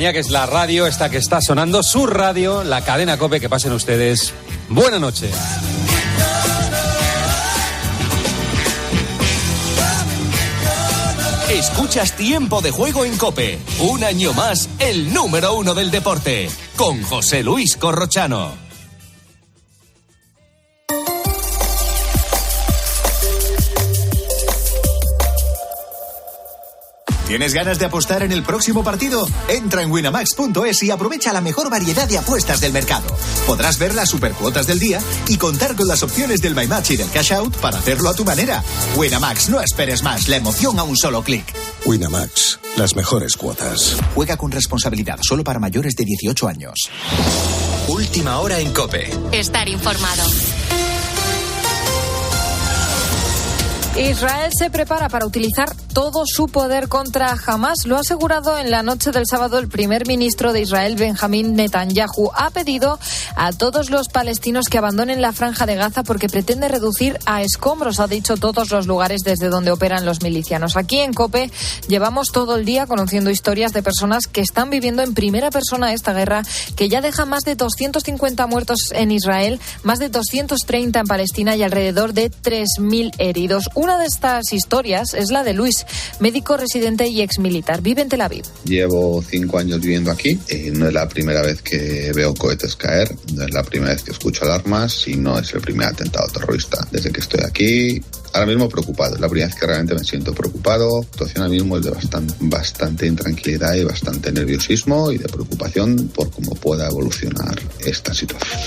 mía, que es la radio, esta que está sonando, su radio, la cadena COPE. Que pasen ustedes buena noche. Escuchas Tiempo de Juego en COPE. Un año más, el número 1 del deporte. Con José Luis Corrochano. ¿Tienes ganas de apostar en el próximo partido? Entra en winamax.es y aprovecha la mejor variedad de apuestas del mercado. Podrás ver las supercuotas del día y contar con las opciones del My Match y del Cash Out para hacerlo a tu manera. Winamax, no esperes más, la emoción a un solo clic. Winamax, las mejores cuotas. Juega con responsabilidad, solo para mayores de 18 años. Última hora en COPE. Estar informado. Israel se prepara para utilizar todo su poder contra Hamás. Lo ha asegurado en la noche del sábado el primer ministro de Israel, Benjamín Netanyahu. Ha pedido a todos los palestinos que abandonen la franja de Gaza porque pretende reducir a escombros, ha dicho, todos los lugares desde donde operan los milicianos. Aquí en COPE llevamos todo el día conociendo historias de personas que están viviendo en primera persona esta guerra, que ya deja más de 250 muertos en Israel, más de 230 en Palestina y alrededor de 3.000 heridos. Una de estas historias es la de Luis, médico residente y exmilitar. Vive en Tel Aviv. Llevo 5 años viviendo aquí y no es la primera vez que veo cohetes caer, no es la primera vez que escucho alarmas y no es el primer atentado terrorista. Desde que estoy aquí, ahora mismo preocupado. Es la primera vez que realmente me siento preocupado. La situación ahora mismo es de bastante intranquilidad y bastante nerviosismo y de preocupación por cómo pueda evolucionar esta situación.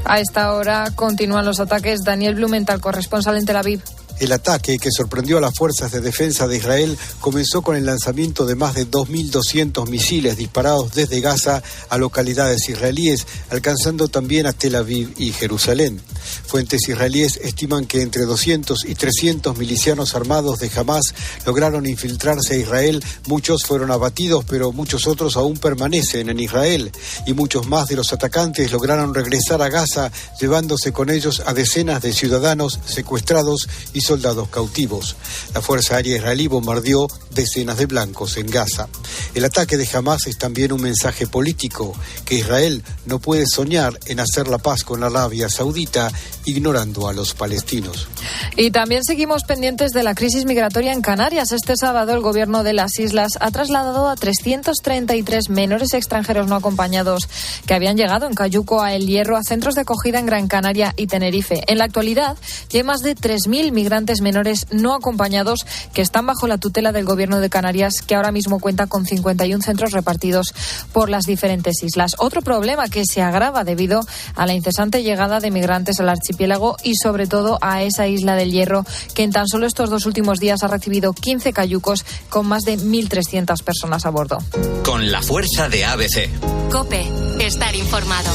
A esta hora continúan los ataques. Daniel Blumenthal, corresponsal en Tel Aviv. El ataque, que sorprendió a las fuerzas de defensa de Israel, comenzó con el lanzamiento de más de 2.200 misiles disparados desde Gaza a localidades israelíes, alcanzando también a Tel Aviv y Jerusalén. Fuentes israelíes estiman que entre 200 y 300 milicianos armados de Hamás lograron infiltrarse a Israel. Muchos fueron abatidos, pero muchos otros aún permanecen en Israel. Y muchos más de los atacantes lograron regresar a Gaza, llevándose con ellos a decenas de ciudadanos secuestrados y soldados cautivos. La Fuerza Aérea israelí bombardeó decenas de blancos en Gaza. El ataque de Hamás es también un mensaje político, que Israel no puede soñar en hacer la paz con Arabia Saudita, ignorando a los palestinos. Y también seguimos pendientes de la crisis migratoria en Canarias. Este sábado el gobierno de las islas ha trasladado a 333 menores extranjeros no acompañados que habían llegado en Cayuco a El Hierro a centros de acogida en Gran Canaria y Tenerife. En la actualidad ya hay más de 3.000 migrantes menores no acompañados que están bajo la tutela del gobierno de Canarias, que ahora mismo cuenta con 51 centros repartidos por las diferentes islas. Otro problema que se agrava debido a la incesante llegada de migrantes al archipiélago y sobre todo a esa isla del Hierro, que en tan solo estos 2 últimos días ha recibido 15 cayucos con más de 1.300 personas a bordo. Con la fuerza de ABC. COPE, estar informado.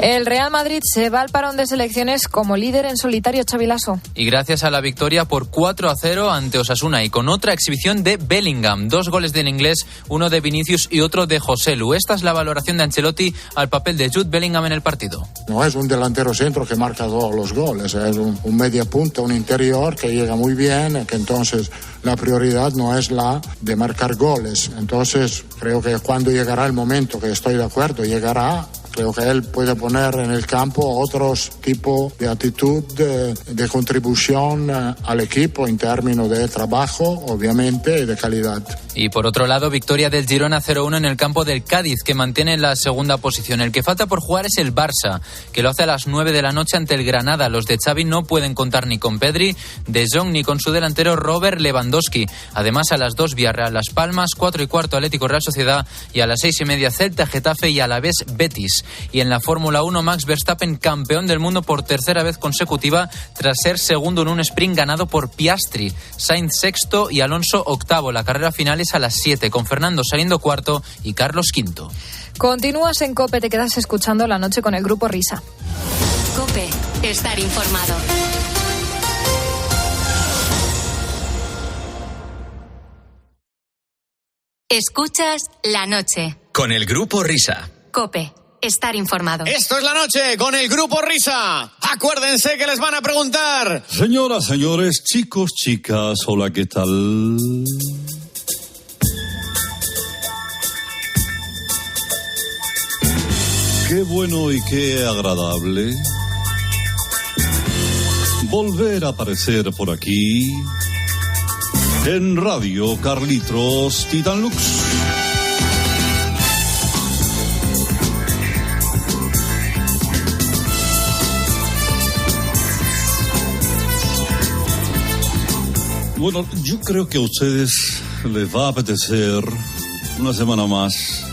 El Real Madrid se va al parón de selecciones como líder en solitario, Xabi Lasso. Y gracias a la victoria por 4-0 ante Osasuna y con otra exhibición de Bellingham. 2 goles del inglés, uno de Vinicius y otro de Joselu. Esta es la valoración de Ancelotti al papel de Jude Bellingham en el partido. No es un delantero centro que marca todos los goles, es un media punta, un interior que llega muy bien, que entonces la prioridad no es la de marcar goles. Entonces creo que cuando llegará el momento, que estoy de acuerdo, llegará. Creo que él puede poner en el campo otros tipos de actitud de contribución al equipo en términos de trabajo, obviamente, y de calidad. Y por otro lado, victoria del Girona 0-1 en el campo del Cádiz, que mantiene la segunda posición. El que falta por jugar es el Barça, que lo hace a las 9 de la noche ante el Granada. Los de Xavi no pueden contar ni con Pedri, De Jong ni con su delantero Robert Lewandowski. Además, a las 2 Villarreal Las Palmas, 4:15 Atlético Real Sociedad y a las 6:30 Celta, Getafe y Alavés Betis. Y en la Fórmula 1, Max Verstappen, campeón del mundo por tercera vez consecutiva, tras ser segundo en un sprint ganado por Piastri. Sainz sexto y Alonso octavo. La carrera final es a las 7, con Fernando saliendo cuarto y Carlos quinto. Continúas en COPE, te quedas escuchando La Noche con el Grupo Risa. COPE, estar informado. Escuchas La Noche. Con el Grupo Risa. COPE, estar informado. Esto es La Noche con el Grupo Risa. Acuérdense que les van a preguntar. Señoras, señores, chicos, chicas, hola, ¿qué tal? Qué bueno y qué agradable volver a aparecer por aquí en Radio Carlitos Titanlux. Bueno, yo creo que a ustedes les va a apetecer una semana más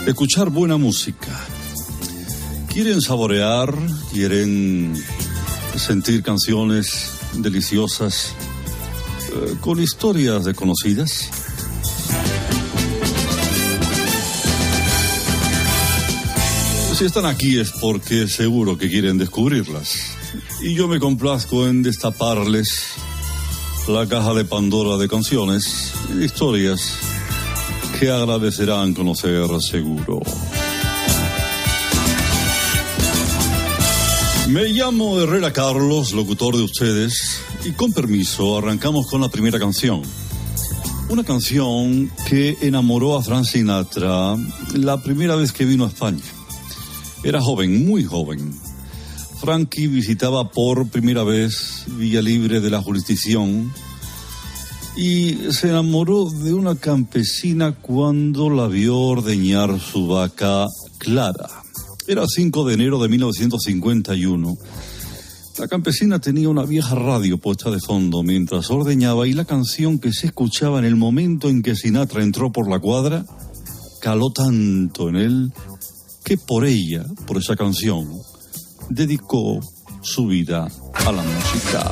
escuchar buena música. Quieren saborear, quieren sentir canciones deliciosas con historias desconocidas. Si están aquí es porque seguro que quieren descubrirlas. Y yo me complazco en destaparles la caja de Pandora de canciones e historias que agradecerán conocer seguro. Me llamo Herrera Carlos, locutor de ustedes, y con permiso arrancamos con la primera canción. Una canción que enamoró a Frank Sinatra la primera vez que vino a España. Era joven, muy joven. Frankie visitaba por primera vez Villalibre de la Jurisdicción y se enamoró de una campesina cuando la vio ordeñar su vaca Clara. Era 5 de enero de 1951. La campesina tenía una vieja radio puesta de fondo mientras ordeñaba y la canción que se escuchaba en el momento en que Sinatra entró por la cuadra caló tanto en él que por ella, por esa canción, dedicó su vida a la música.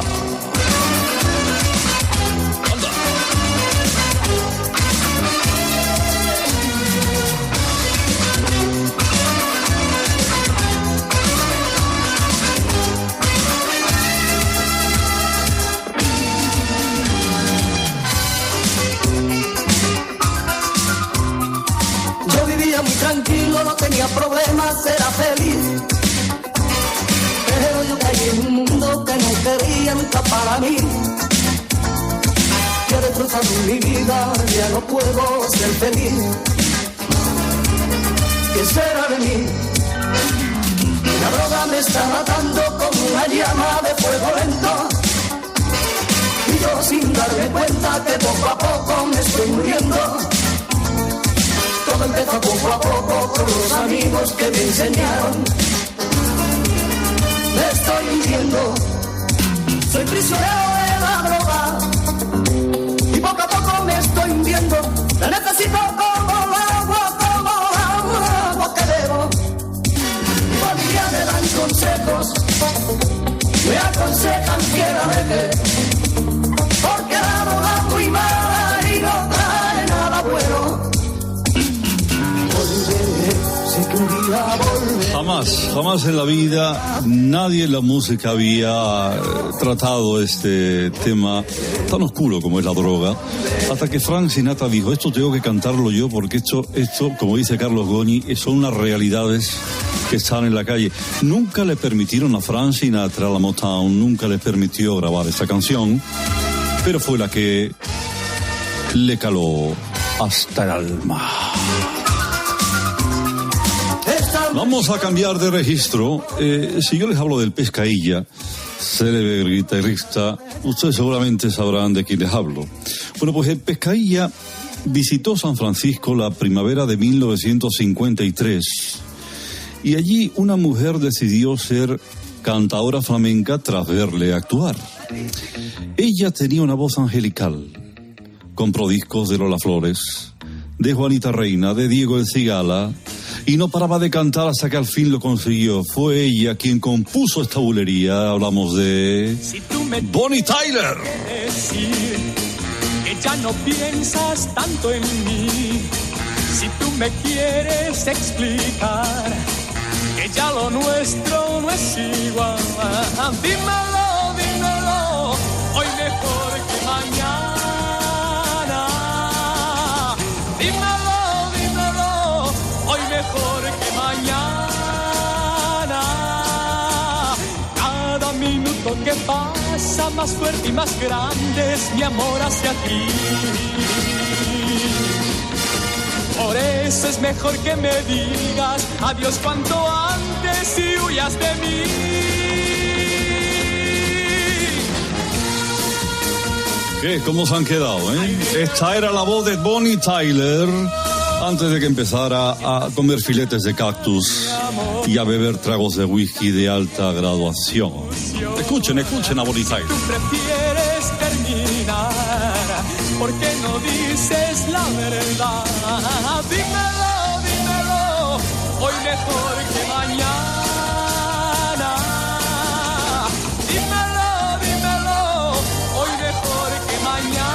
Tranquilo, no tenía problemas, era feliz. Pero yo caí en un mundo que no quería nunca para mí. Que destrozado mi vida, ya no puedo ser feliz. ¿Qué será de mí? La droga me está matando como una llama de fuego lento. Y yo sin darme cuenta que poco a poco me estoy muriendo. Todo empezó poco a poco con los amigos que me enseñaron. Me estoy hundiendo, soy prisionero de la droga. Y poco a poco me estoy hundiendo. La necesito como el agua que bebo. Mi familia me dan consejos, me aconsejan que la deje. Porque la droga es muy mala y no trae nada bueno. Jamás en la vida nadie en la música había tratado este tema tan oscuro como es la droga, hasta que Frank Sinatra dijo, esto tengo que cantarlo yo porque esto, como dice Carlos Goñi, son unas realidades que están en la calle. Nunca le permitieron a Frank Sinatra, la Motown, nunca le permitió grabar esta canción, pero fue la que le caló hasta el alma. Vamos a cambiar de registro. Si yo les hablo del Pescailla, célebre guitarrista, ustedes seguramente sabrán de quién les hablo. Bueno, pues el Pescailla visitó San Francisco la primavera de 1953 y allí una mujer decidió ser cantadora flamenca tras verle actuar. Ella tenía una voz angelical, compró discos de Lola Flores, de Juanita Reina, de Diego El Cigala, y no paraba de cantar hasta que al fin lo consiguió. Fue ella quien compuso esta bulería. Hablamos de Bonnie Tyler. Decir que ya no piensas tanto en mí, si tú me quieres explicar que ya lo nuestro no es igual, dímelo, dímelo, hoy mejor que mañana. Mejor que mañana. Cada minuto que pasa más fuerte y más grande es mi amor hacia ti. Por eso es mejor que me digas adiós cuanto antes y huyas de mí. ¿Qué? ¿Cómo se han quedado, Esta era la voz de Bonnie Tyler antes de que empezara a comer filetes de cactus y a beber tragos de whisky de alta graduación. Escuchen a Bonnie Tyler. Tú prefieres terminar, ¿por qué no dices la verdad? Dímelo, hoy mejor que mañana. Dímelo, hoy mejor que mañana.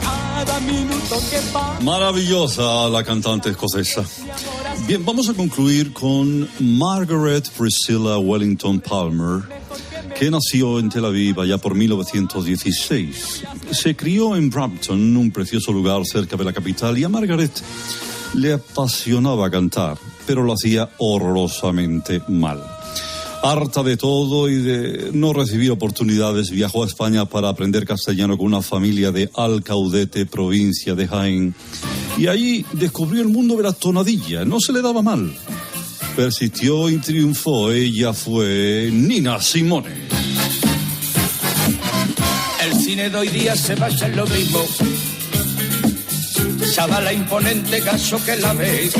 Cada minuto que pasa. Maravillosa la cantante escocesa. Bien, vamos a concluir con Margaret Priscilla Wellington Palmer, que nació en Tel Aviv allá por 1916. Se crió en Brampton, un precioso lugar cerca de la capital, y a Margaret le apasionaba cantar, pero lo hacía horrorosamente mal. Harta de todo y de no recibir oportunidades, viajó a España para aprender castellano con una familia de Alcaudete, provincia de Jaén, y allí descubrió el mundo de la tonadilla. No se le daba mal. Persistió y triunfó. Ella fue Nina Simone. El cine de hoy día se basa en lo mismo. Chavala imponente, gacho que la ves.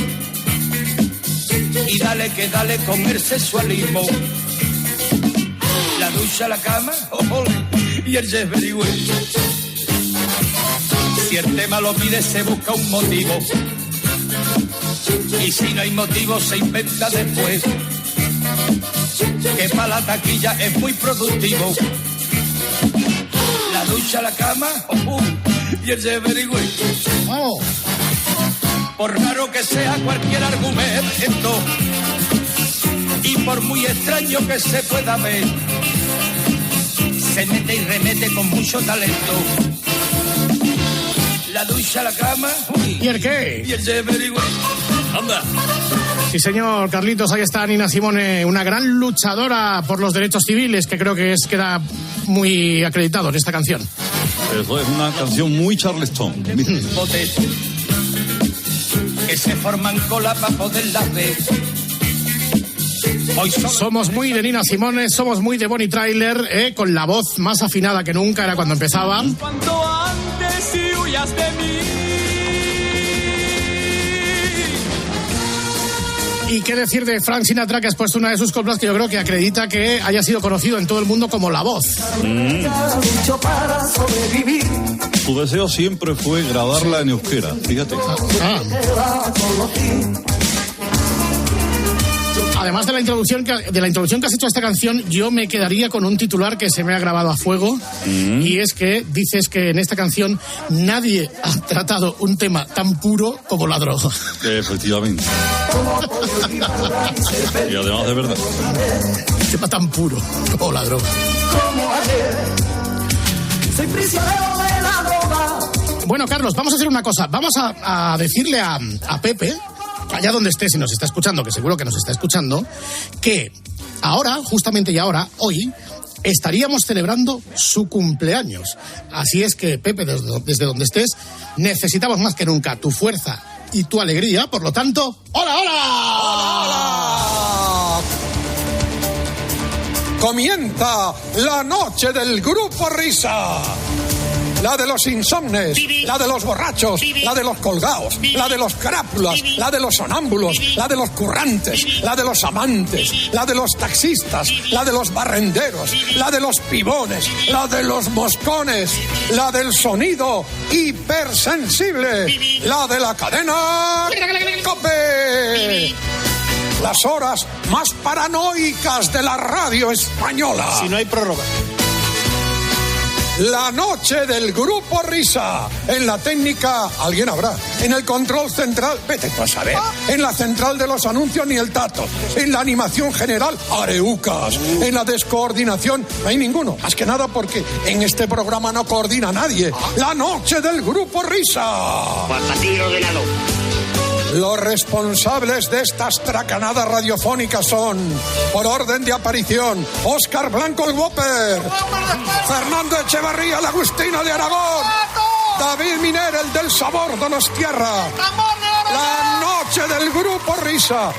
Y dale que dale con el sexualismo. La ducha, la cama, y el yes very well. Si el tema lo pide, se busca un motivo. Y si no hay motivo, se inventa después. Que para la taquilla es muy productivo. La ducha, la cama, y el yes very well. Por raro que sea cualquier argumento, y por muy extraño que se pueda ver, se mete y remete con mucho talento. La ducha, la cama, ¿y el qué? Y el very well. Anda. Sí, señor Carlitos, ahí está Nina Simone, una gran luchadora por los derechos civiles, que creo que queda muy acreditado en esta canción. Eso es una canción muy Charleston. Que se forman cola para poderlas ver. Hoy somos muy de Nina Simone, somos muy de Bonnie Tyler, con la voz más afinada que nunca, era cuando empezaba. Cuanto antes y huyas de mí. Y qué decir de Frank Sinatra, que has puesto una de sus coplas que yo creo que acredita que haya sido conocido en todo el mundo como La Voz. Su deseo siempre fue grabarla en euskera, fíjate. Además de la introducción que has hecho a esta canción, yo me quedaría con un titular que se me ha grabado a fuego, y es que dices que en esta canción nadie ha tratado un tema tan puro como la droga. Efectivamente. Y además de verdad. Un tema tan puro como la droga. Soy prisionero de la droga. Bueno, Carlos, vamos a hacer una cosa. Vamos a decirle a Pepe, allá donde esté, si nos está escuchando, que seguro que nos está escuchando, que ahora, justamente y ahora, hoy, estaríamos celebrando su cumpleaños. Así es que, Pepe, desde donde estés, necesitamos más que nunca tu fuerza y tu alegría. Por lo tanto, ¡hola, hola! ¡Hola! Comienza la noche del Grupo Risa. La de los insomnes, la de los borrachos, la de los colgados, la de los crápulas, la de los sonámbulos, la de los currantes, la de los amantes, la de los taxistas, la de los barrenderos, la de los pibones, la de los moscones, la del sonido hipersensible, la de la cadena COPE. Las horas más paranoicas de la radio española. Si no hay prórroga. La noche del Grupo Risa. En la técnica, alguien habrá. En el control central, vete tú a saber. En la central de los anuncios, ni el tato. En la animación general, areucas. En la descoordinación, no hay ninguno. Más que nada porque en este programa no coordina nadie. La noche del Grupo Risa. Patiro de lado. Los responsables de estas tracanadas radiofónicas son, por orden de aparición, Óscar Blanco el Whopper, Fernando Echevarría el Agustino de Aragón, David Miner, el del sabor de los tierra. La noche del Grupo Risa.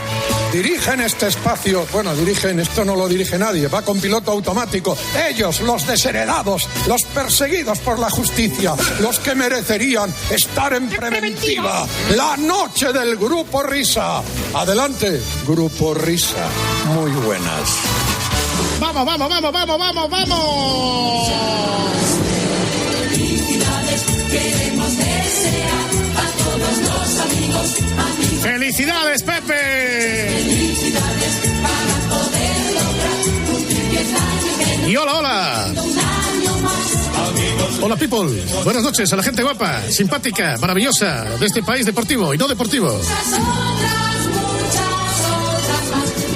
Dirigen este espacio. Bueno, esto no lo dirige nadie. Va con piloto automático. Ellos, los desheredados, los perseguidos por la justicia, los que merecerían estar en preventiva. La noche del Grupo Risa. Adelante, Grupo Risa. Muy buenas. ¡Vamos! Felicidades, queremos desear a todos los amigos. ¡Felicidades, Pepe! Felicidades para poder lograr cumplir 10 años. Y hola. Hola, people. Buenas noches a la gente guapa, simpática, maravillosa de este país deportivo y no deportivo.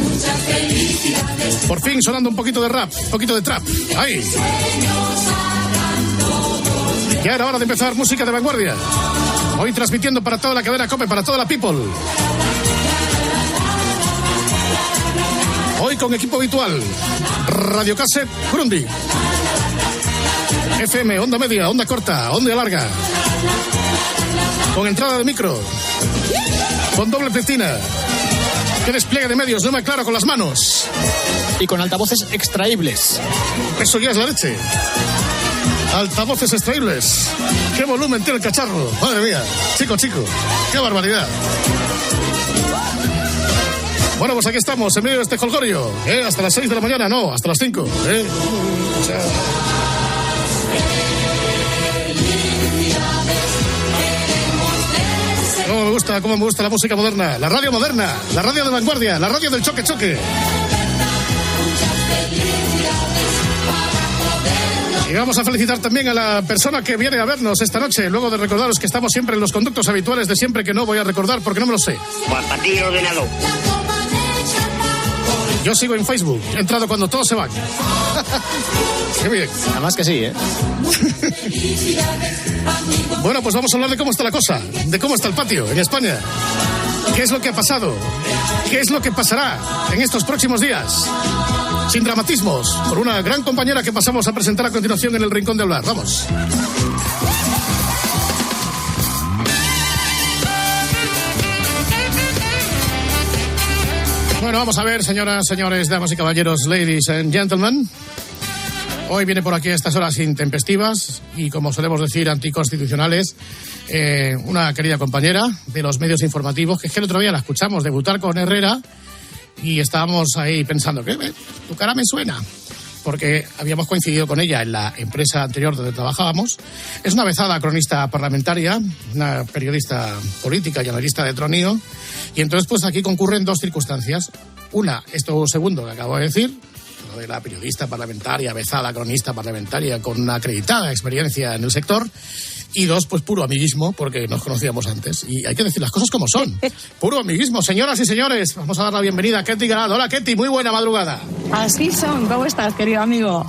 Muchas felicidades. Por fin sonando un poquito de rap, un poquito de trap. ¡Ahí! Ya era hora de empezar música de vanguardia. Hoy transmitiendo para toda la cadena COPE, para toda la people. Hoy con equipo habitual. Radio Cassette, Grundy. FM, onda media, onda corta, onda larga. Con entrada de micro. Con doble plectina. Qué despliegue de medios, no me aclaro con las manos. Y con altavoces extraíbles. Eso ya es la leche. Altavoces extraíbles. ¡Qué volumen tiene el cacharro! ¡Madre mía! Chico, ¡qué barbaridad! Bueno, pues aquí estamos, en medio de este jolgorio. Hasta las 6 de la mañana, no, hasta las 5. Cómo me gusta la música moderna, la radio de vanguardia, la radio del choque. Y vamos a felicitar también a la persona que viene a vernos esta noche, luego de recordaros que estamos siempre en los conductos habituales de siempre, que no voy a recordar porque no me lo sé. Para ti el ordenador. Yo sigo en Facebook, he entrado cuando todos se van. Qué bien. Además que sí, ¿eh? Bueno, pues vamos a hablar de cómo está la cosa, de cómo está el patio en España. ¿Qué es lo que ha pasado? ¿Qué es lo que pasará en estos próximos días? Sin dramatismos, por una gran compañera que pasamos a presentar a continuación en el Rincón de Hablar. Vamos. Bueno, vamos a ver, señoras, señores, damas y caballeros, ladies and gentlemen. Hoy viene por aquí a estas horas intempestivas y, como solemos decir, anticonstitucionales, una querida compañera de los medios informativos, que es que el otro día la escuchamos debutar con Herrera y estábamos ahí pensando, ¿qué? Tu cara me suena, porque habíamos coincidido con ella en la empresa anterior donde trabajábamos. Es una avezada cronista parlamentaria, una periodista política y analista de tronío, y entonces pues aquí concurren dos circunstancias. Una, esto segundo que acabo de decir, lo de la periodista parlamentaria, avezada cronista parlamentaria con una acreditada experiencia en el sector. Y dos, pues puro amiguismo, porque nos conocíamos antes. Y hay que decir las cosas como son. Puro amiguismo, señoras y señores. Vamos a dar la bienvenida a Ketty Garad. Hola, Ketty, muy buena madrugada. Así son. ¿Cómo estás, querido amigo?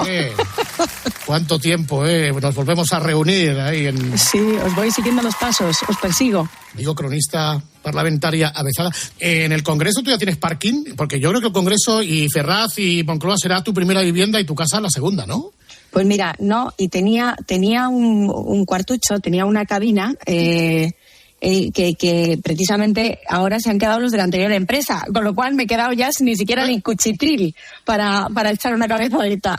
¿Cuánto tiempo, Nos volvemos a reunir ahí en... Sí, os voy siguiendo los pasos, os persigo. Digo, cronista parlamentaria avezada. En el Congreso tú ya tienes parking, porque yo creo que el Congreso y Ferraz y Moncloa será tu primera vivienda y tu casa la segunda, ¿no? Pues mira, no, y tenía un cuartucho, tenía una cabina que precisamente ahora se han quedado los de la anterior empresa, con lo cual me he quedado ya sin ni siquiera ni cuchitril para echar una cabezadita.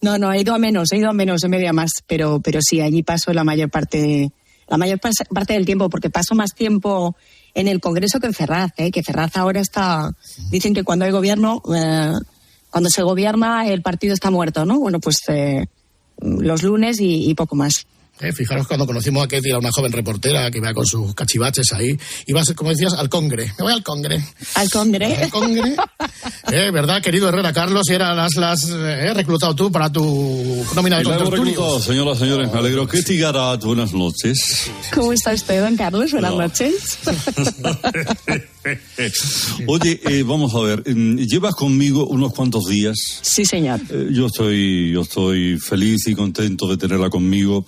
No, he ido a menos, en media más, pero sí, allí paso la mayor parte del tiempo, porque paso más tiempo en el Congreso que en Ferraz, que Ferraz ahora está, dicen que cuando hay gobierno... Cuando se gobierna, el partido está muerto, ¿no? Bueno, pues los lunes y poco más. Fijaros, cuando conocimos a Ketty, era una joven reportera que iba con sus cachivaches ahí. Iba, como decías, al Congre. Me voy al Congre. ¿Al Congre? ¿Al Congre? ¿Verdad, querido Herrera Carlos? Y ahora las reclutado tú para tu nómina de contertulios. Señoras, señores, me alegro. Ketty Garad, buenas noches. ¿Cómo está usted, don Carlos? Buenas noches. Oye, vamos a ver, llevas conmigo unos cuantos días. Sí, señor. Yo estoy feliz y contento de tenerla conmigo.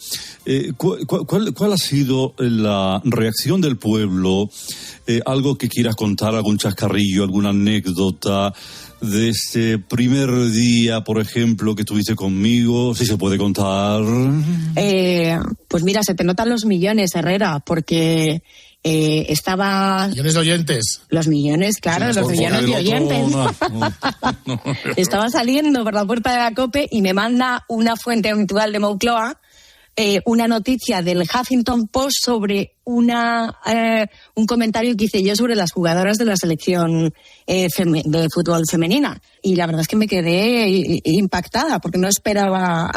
¿Cuál ha sido la reacción del pueblo? Algo que quieras contar, algún chascarrillo, alguna anécdota, de este primer día, por ejemplo, que estuviste conmigo, si se puede contar? Pues mira, se te notan los millones, Herrera, porque estaba... Millones de oyentes. Los millones, claro, los millones de oyentes. No. Estaba saliendo por la puerta de la COPE y me manda una fuente habitual de Moncloa una noticia del Huffington Post sobre un comentario que hice yo sobre las jugadoras de la selección de fútbol femenina. Y la verdad es que me quedé impactada porque no esperaba,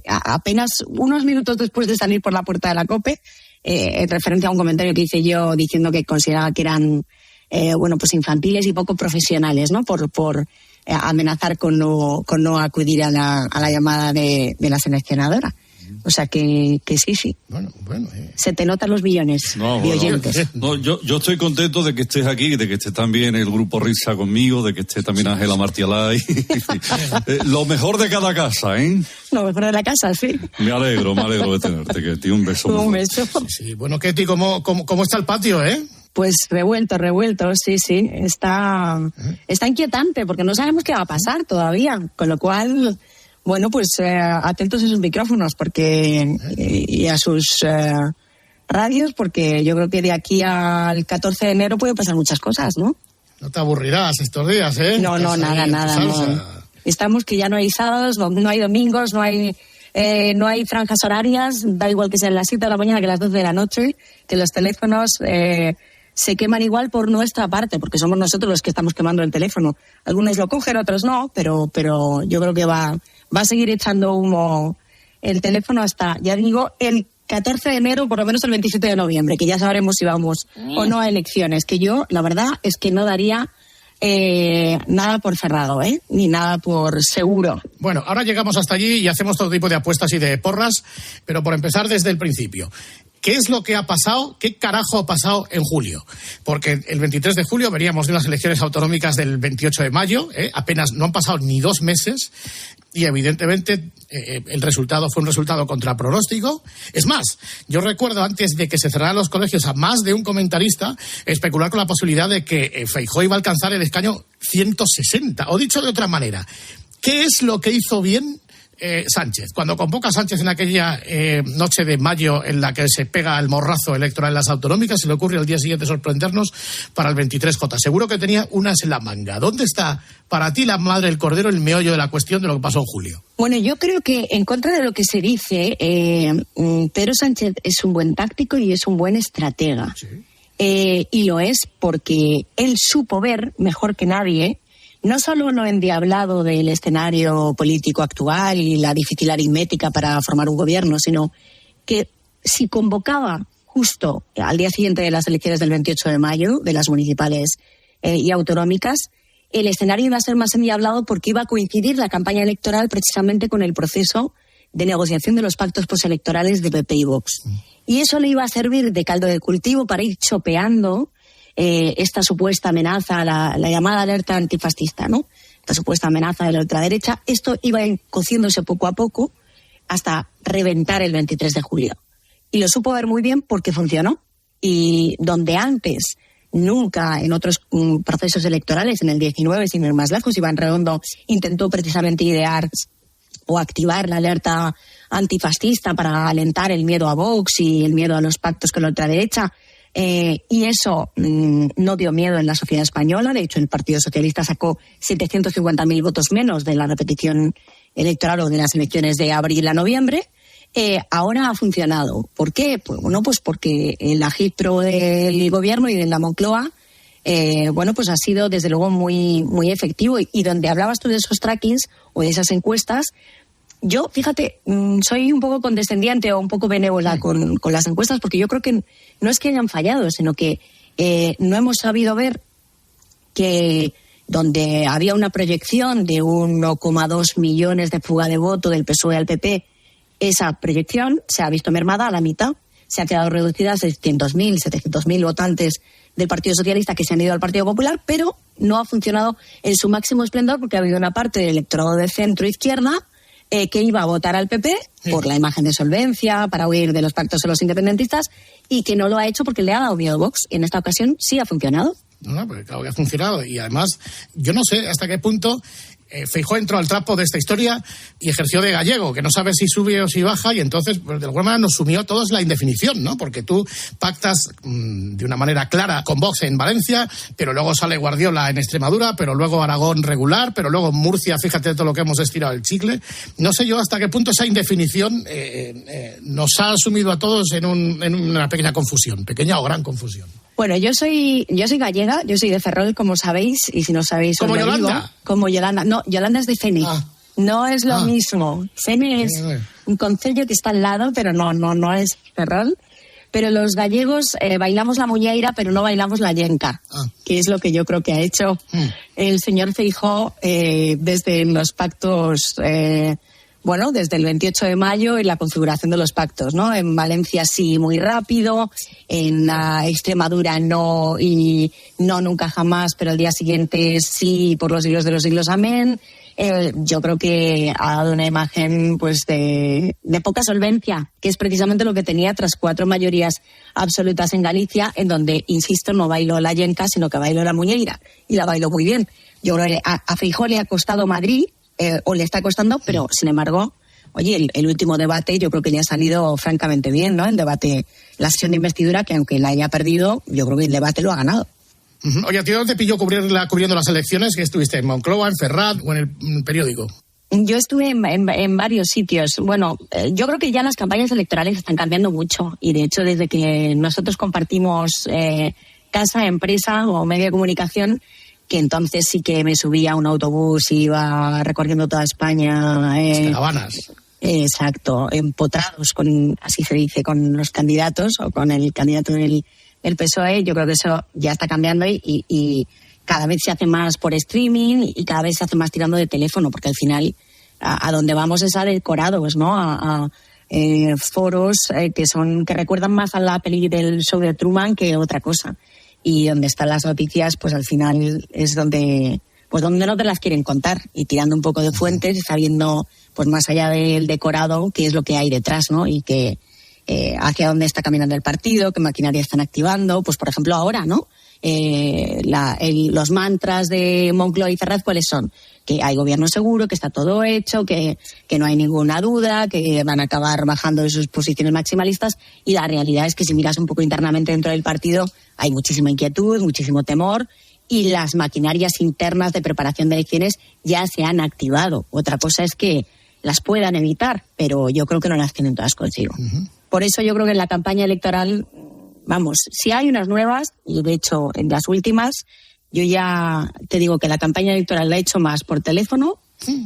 apenas unos minutos después de salir por la puerta de la COPE, en referencia a un comentario que hice yo diciendo que consideraba que eran pues infantiles y poco profesionales, ¿no? Por amenazar con no acudir a la llamada de la seleccionadora. O sea que sí. Bueno. Se te notan los millones de oyentes. No, yo estoy contento de que estés aquí, de que esté también el Grupo Risa conmigo, de que esté también Ángela Martialay. Lo mejor de cada casa, ¿eh? Lo mejor de la casa, sí. Me alegro de tenerte, Ketty. Un beso. Un beso. Sí. Bueno, Ketty, ¿cómo está el patio, Pues revuelto, sí. Está inquietante porque no sabemos qué va a pasar todavía. Con lo cual, bueno, pues atentos a sus micrófonos y a sus radios, porque yo creo que de aquí al 14 de enero pueden pasar muchas cosas, ¿no? No te aburrirás estos días, No, nada. No. Estamos que ya no hay sábados, no hay domingos, no hay franjas horarias, da igual que sean las 7 de la mañana que las 12 de la noche, que los teléfonos se queman igual por nuestra parte, porque somos nosotros los que estamos quemando el teléfono. Algunos lo cogen, otros no, pero yo creo que va a seguir echando humo el teléfono hasta, ya digo, el 14 de enero, por lo menos el 27 de noviembre, que ya sabremos si vamos o no a elecciones, que yo, la verdad, es que no daría nada por cerrado, ni nada por seguro. Bueno, ahora llegamos hasta allí y hacemos todo tipo de apuestas y de porras, pero por empezar desde el principio. ¿Qué es lo que ha pasado? ¿Qué carajo ha pasado en julio? Porque el 23 de julio veníamos de unas elecciones autonómicas del 28 de mayo, apenas no han pasado ni 2 meses, y evidentemente el resultado fue un resultado contra pronóstico. Es más, yo recuerdo antes de que se cerraran los colegios a más de un comentarista especular con la posibilidad de que Feijóo iba a alcanzar el escaño 160. O dicho de otra manera, ¿qué es lo que hizo bien Sánchez? Cuando convoca a Sánchez en aquella noche de mayo en la que se pega el morrazo electoral en las autonómicas, se le ocurre al día siguiente sorprendernos para el 23J. Seguro que tenía unas en la manga. ¿Dónde está para ti, la madre del cordero, el meollo de la cuestión de lo que pasó en julio? Bueno, yo creo que, en contra de lo que se dice, Pedro Sánchez es un buen táctico y es un buen estratega. ¿Sí? Y lo es porque él supo ver mejor que nadie no solo lo endiablado del escenario político actual y la difícil aritmética para formar un gobierno, sino que si convocaba justo al día siguiente de las elecciones del 28 de mayo, de las municipales y autonómicas, el escenario iba a ser más endiablado porque iba a coincidir la campaña electoral precisamente con el proceso de negociación de los pactos postelectorales de PP y Vox. Y eso le iba a servir de caldo de cultivo para ir chopeando esta supuesta amenaza, la llamada alerta antifascista, ¿no? Esta supuesta amenaza de la ultraderecha. Esto iba cociéndose poco a poco hasta reventar el 23 de julio. Y lo supo ver muy bien porque funcionó. Y donde antes nunca en otros procesos electorales, en el 19, sin ir más lejos, Iván Redondo intentó precisamente idear o activar la alerta antifascista para alentar el miedo a Vox y el miedo a los pactos con la ultraderecha. Y eso no dio miedo en la sociedad española. De hecho, el Partido Socialista sacó 750.000 votos menos de la repetición electoral o de las elecciones de abril a noviembre. Ahora ha funcionado. ¿Por qué? Pues porque el agitpro del gobierno y de la Moncloa pues ha sido desde luego muy, muy efectivo. Y donde hablabas tú de esos trackings o de esas encuestas, yo, fíjate, soy un poco condescendiente o un poco benévola con las encuestas, porque yo creo que no es que hayan fallado, sino que no hemos sabido ver que donde había una proyección de 1,2 millones de fuga de voto del PSOE al PP, esa proyección se ha visto mermada a la mitad. Se ha quedado reducida a 600.000, 700.000 votantes del Partido Socialista que se han ido al Partido Popular, pero no ha funcionado en su máximo esplendor porque ha habido una parte del electorado de centro-izquierda que iba a votar al PP por la imagen de solvencia, para huir de los pactos de los independentistas, y que no lo ha hecho porque le ha dado miedo Vox. Y en esta ocasión sí ha funcionado. No, porque claro que ha funcionado. Y además, yo no sé hasta qué punto Feijóo entró al trapo de esta historia y ejerció de gallego, que no sabe si sube o si baja, y entonces, pues, de alguna manera nos sumió a todos la indefinición, ¿no? Porque tú pactas de una manera clara con Vox en Valencia, pero luego sale Guardiola en Extremadura, pero luego Aragón regular, pero luego Murcia, fíjate todo lo que hemos estirado el chicle. No sé yo hasta qué punto esa indefinición nos ha sumido a todos en una pequeña confusión, pequeña o gran confusión. Bueno, yo soy gallega, yo soy de Ferrol, como sabéis, y si no sabéis... ¿Como Yolanda? Digo, como Yolanda. No, Yolanda es de Fene. No es lo mismo. Fene es un concello que está al lado, pero no es Ferrol. Pero los gallegos bailamos la muñeira, pero no bailamos la yenca, que es lo que yo creo que ha hecho el señor Feijóo desde los pactos... desde el 28 de mayo en la configuración de los pactos, ¿no? En Valencia sí, muy rápido, en la Extremadura no, y no nunca jamás, pero el día siguiente sí, por los siglos de los siglos, amén. Yo creo que ha dado una imagen pues de poca solvencia, que es precisamente lo que tenía tras 4 mayorías absolutas en Galicia, en donde, insisto, no bailó la yenca, sino que bailó la muñeira, y la bailó muy bien. Yo creo que a Feijóo le ha costado Madrid, o le está costando, pero sin embargo, oye, el último debate yo creo que le ha salido francamente bien, ¿no? El debate, la sesión de investidura, que aunque la haya perdido, yo creo que el debate lo ha ganado. Oye, ¿a ti dónde te pilló cubriendo las elecciones? ¿Que estuviste en Moncloa, en Ferrat o en el periódico? Yo estuve en varios sitios. Bueno, yo creo que ya las campañas electorales están cambiando mucho, y de hecho desde que nosotros compartimos casa, empresa o medio de comunicación, que entonces sí que me subía a un autobús y iba recorriendo toda España. Caravanas. Exacto, empotrados, así se dice, con los candidatos o con el candidato del PSOE. Yo creo que eso ya está cambiando y cada vez se hace más por streaming y cada vez se hace más tirando de teléfono, porque al final a donde vamos es a decorados, ¿no? A foros que recuerdan más a la peli del show de Truman que otra cosa. Y donde están las noticias, pues al final es donde no te las quieren contar, y tirando un poco de fuentes y sabiendo, pues más allá del decorado, qué es lo que hay detrás, ¿no? Y que hacia dónde está caminando el partido, qué maquinaria están activando, pues por ejemplo ahora, ¿no? Los mantras de Moncloa y Ferrat, ¿cuáles son? Que hay gobierno seguro, que está todo hecho, que no hay ninguna duda, que van a acabar bajando de sus posiciones maximalistas, y la realidad es que si miras un poco internamente dentro del partido hay muchísima inquietud, muchísimo temor, y las maquinarias internas de preparación de elecciones ya se han activado. Otra cosa es que las puedan evitar, pero yo creo que no las tienen todas consigo. Por eso yo creo que en la campaña electoral, vamos, si hay unas nuevas, y de hecho en las últimas, yo ya te digo que la campaña electoral la he hecho más por teléfono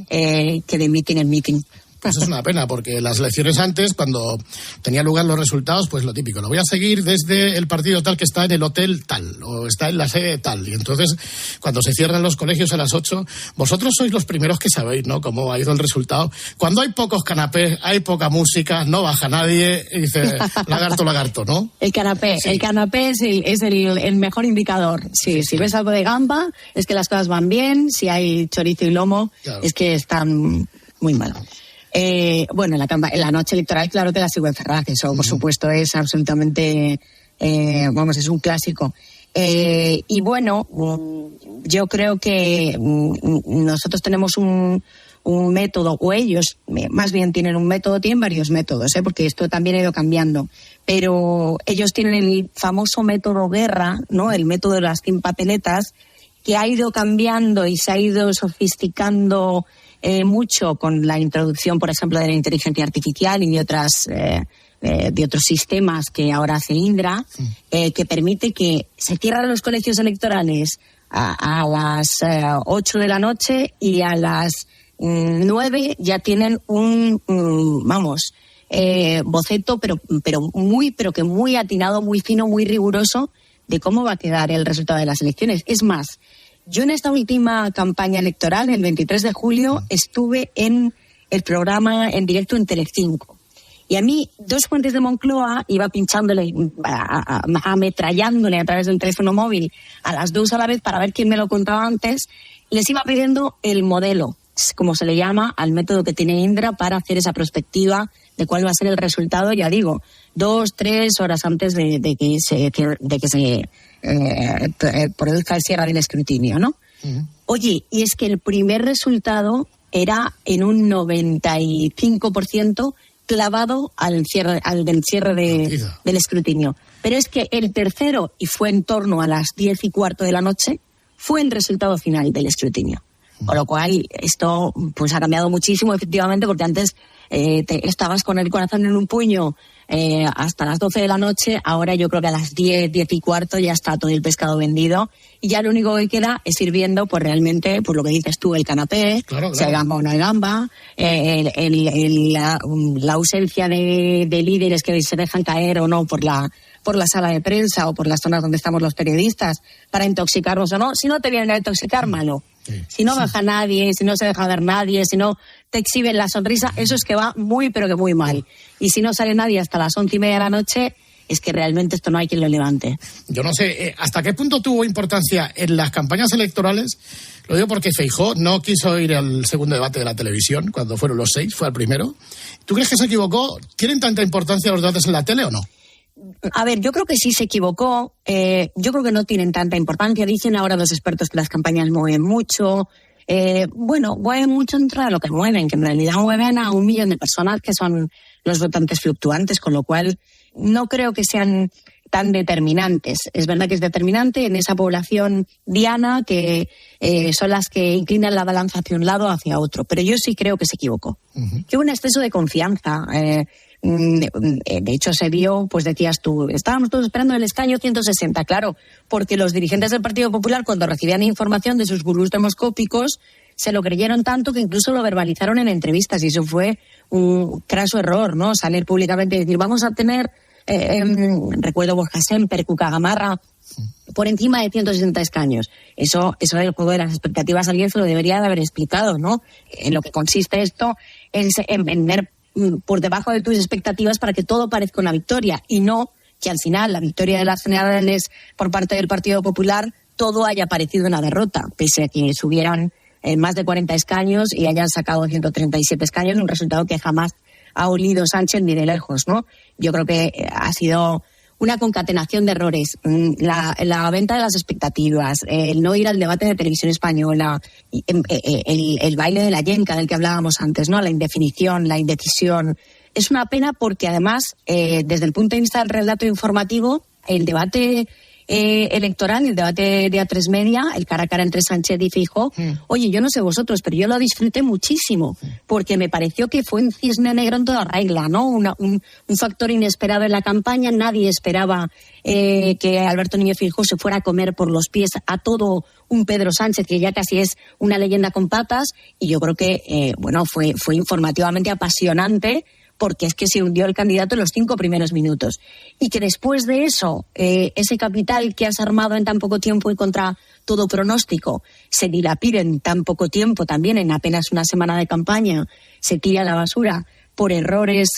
que de meeting en meeting. Pues es una pena, porque las elecciones antes, cuando tenía lugar los resultados, pues lo típico, lo voy a seguir desde el partido tal que está en el hotel tal, o está en la sede tal. Y entonces, cuando se cierran los colegios a las 8, vosotros sois los primeros que sabéis, ¿no?, cómo ha ido el resultado. Cuando hay pocos canapés, hay poca música, no baja nadie, y dice, lagarto, ¿no? El canapé es el mejor indicador. Sí, si ves algo de gamba, es que las cosas van bien. Si hay chorizo y lomo, claro, es que están muy mal. En la noche electoral, claro que la sigo en Ferrat, eso por supuesto es absolutamente, es un clásico. Y bueno, yo creo que nosotros tenemos un método, o ellos más bien tienen un método, tienen varios métodos, porque esto también ha ido cambiando, pero ellos tienen el famoso método guerra, ¿no?, el método de las 100 papeletas, que ha ido cambiando y se ha ido sofisticando mucho con la introducción, por ejemplo, de la inteligencia artificial y de otros sistemas que ahora hace Indra, que permite que se cierren los colegios electorales a las 8 de la noche y a las 9 ya tienen un boceto, pero que muy atinado, muy fino, muy riguroso de cómo va a quedar el resultado de las elecciones. Es más, yo en esta última campaña electoral, el 23 de julio, estuve en el programa en directo en Telecinco. Y a mí, 2 fuentes de Moncloa, iba pinchándole, ametrallándole a través del teléfono móvil a las 2 a la vez para ver quién me lo contaba antes. Les iba pidiendo el modelo, como se le llama, al método que tiene Indra para hacer esa prospectiva de cuál va a ser el resultado, ya digo, 2-3 horas antes de que se produzca el cierre del escrutinio, ¿no? Uh-huh. Oye, y es que el primer resultado era en un 95% clavado al del cierre del escrutinio. Pero es que el tercero, y fue en torno a las 10:15 de la noche, fue el resultado final del escrutinio. Con lo cual, esto pues ha cambiado muchísimo, efectivamente, porque antes estabas con el corazón en un puño hasta las 12 de la noche. Ahora yo creo que a las 10:15 ya está todo el pescado vendido. Y ya lo único que queda es ir viendo, pues realmente, pues lo que dices tú, el canapé, claro. Si hay gamba o no hay gamba, la ausencia de líderes que se dejan caer o no por la sala de prensa o por las zonas donde estamos los periodistas para intoxicarnos o no. Si no te vienen a intoxicar, malo. Sí. Si no baja nadie, si no se deja ver nadie, si no te exhiben la sonrisa, eso es que va muy, pero que muy mal. Y si no sale nadie hasta las 11:30 de la noche, es que realmente esto no hay quien lo levante. Yo no sé hasta qué punto tuvo importancia en las campañas electorales. Lo digo porque Feijóo no quiso ir al segundo debate de la televisión cuando fueron los 6, fue al primero. ¿Tú crees que se equivocó? ¿Tienen tanta importancia los debates en la tele o no? A ver, yo creo que sí se equivocó. Yo creo que no tienen tanta importancia. Dicen ahora los expertos que las campañas mueven mucho. Mueven mucho dentro de lo que mueven, que en realidad mueven a 1 millón de personas que son los votantes fluctuantes, con lo cual no creo que sean tan determinantes. Es verdad que es determinante en esa población diana que son las que inclinan la balanza hacia un lado o hacia otro, pero yo sí creo que se equivocó. Uh-huh. Que hubo un exceso de confianza. De hecho, se vio, pues decías tú, estábamos todos esperando el escaño 160, claro, porque los dirigentes del Partido Popular, cuando recibían información de sus gurús demoscópicos, se lo creyeron tanto que incluso lo verbalizaron en entrevistas, y eso fue un craso error, ¿no? Salir públicamente y decir, vamos a tener, recuerdo Borja Semper, Cuca Gamarra, por encima de 160 escaños. Eso del juego de las expectativas, alguien se lo debería de haber explicado, ¿no? En lo que consiste esto es en vender por debajo de tus expectativas para que todo parezca una victoria, y no que al final la victoria de las generales por parte del Partido Popular todo haya parecido una derrota, pese a que subieran más de 40 escaños y hayan sacado 137 escaños, un resultado que jamás ha olido Sánchez ni de lejos, ¿no? Yo creo que ha sido una concatenación de errores, la venta de las expectativas, el no ir al debate de Televisión Española, el baile de la yenca del que hablábamos antes, ¿no? La indefinición, la indecisión. Es una pena porque además, desde el punto de vista del relato informativo, el debate electoral, el debate de A3 Media, el cara a cara entre Sánchez y Feijóo, oye, yo no sé vosotros, pero yo lo disfruté muchísimo, porque me pareció que fue un cisne negro en toda regla, ¿no? Un factor inesperado en la campaña. Nadie esperaba que Alberto Núñez Feijóo se fuera a comer por los pies a todo un Pedro Sánchez, que ya casi es una leyenda con patas, y yo creo que, fue informativamente apasionante, porque es que se hundió el candidato en los 5 primeros minutos. Y que después de eso, ese capital que has armado en tan poco tiempo y contra todo pronóstico, se dilapide en tan poco tiempo, también en apenas una semana de campaña, se tira a la basura por errores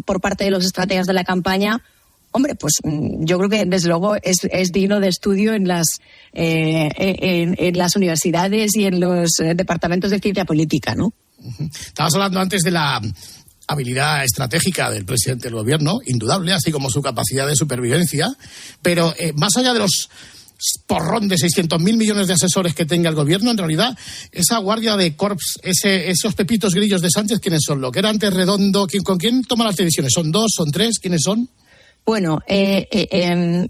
por parte de los estrategas de la campaña. Hombre, pues yo creo que desde luego es digno de estudio en las universidades y en los departamentos de ciencia política, ¿no? Estabas hablando antes de la habilidad estratégica del presidente del gobierno, indudable, así como su capacidad de supervivencia, pero más allá de los porrón de 600.000 millones de asesores que tenga el gobierno, en realidad, esa guardia de corps, esos pepitos grillos de Sánchez, ¿quiénes son? Lo que era antes Redondo, ¿con quién toma las decisiones? ¿Son 2, son 3? ¿Quiénes son? Bueno, en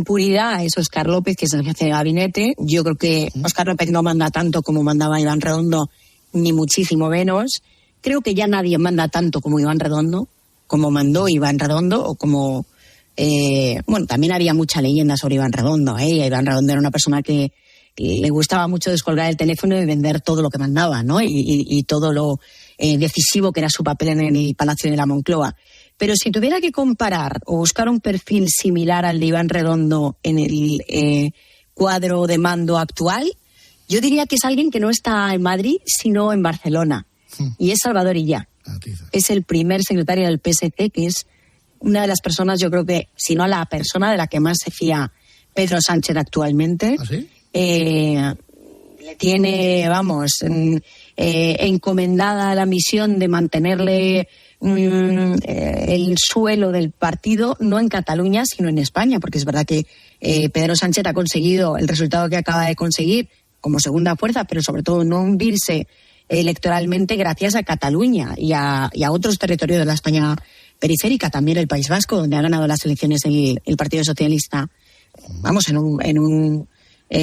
puridad es Óscar López, que es el jefe de gabinete. Yo creo que Óscar López no manda tanto como mandaba Iván Redondo, ni muchísimo menos. Creo que ya nadie manda tanto como Iván Redondo, como mandó Iván Redondo, o como... también había mucha leyenda sobre Iván Redondo. Iván Redondo era una persona que le gustaba mucho descolgar el teléfono y vender todo lo que mandaba, ¿no? Y todo lo decisivo que era su papel en el Palacio de la Moncloa. Pero si tuviera que comparar o buscar un perfil similar al de Iván Redondo en el cuadro de mando actual, yo diría que es alguien que no está en Madrid, sino en Barcelona. Y es Salvador Illa. Es el primer secretario del PSC, que es una de las personas, yo creo que, si no la persona de la que más se fía Pedro Sánchez actualmente. ¿Ah, sí? Le tiene, encomendada la misión de mantenerle el suelo del partido, no en Cataluña, sino en España, porque es verdad que Pedro Sánchez ha conseguido el resultado que acaba de conseguir como segunda fuerza, pero sobre todo no hundirse electoralmente gracias a Cataluña y a otros territorios de la España periférica, también el País Vasco, donde ha ganado las elecciones el Partido Socialista, vamos, en un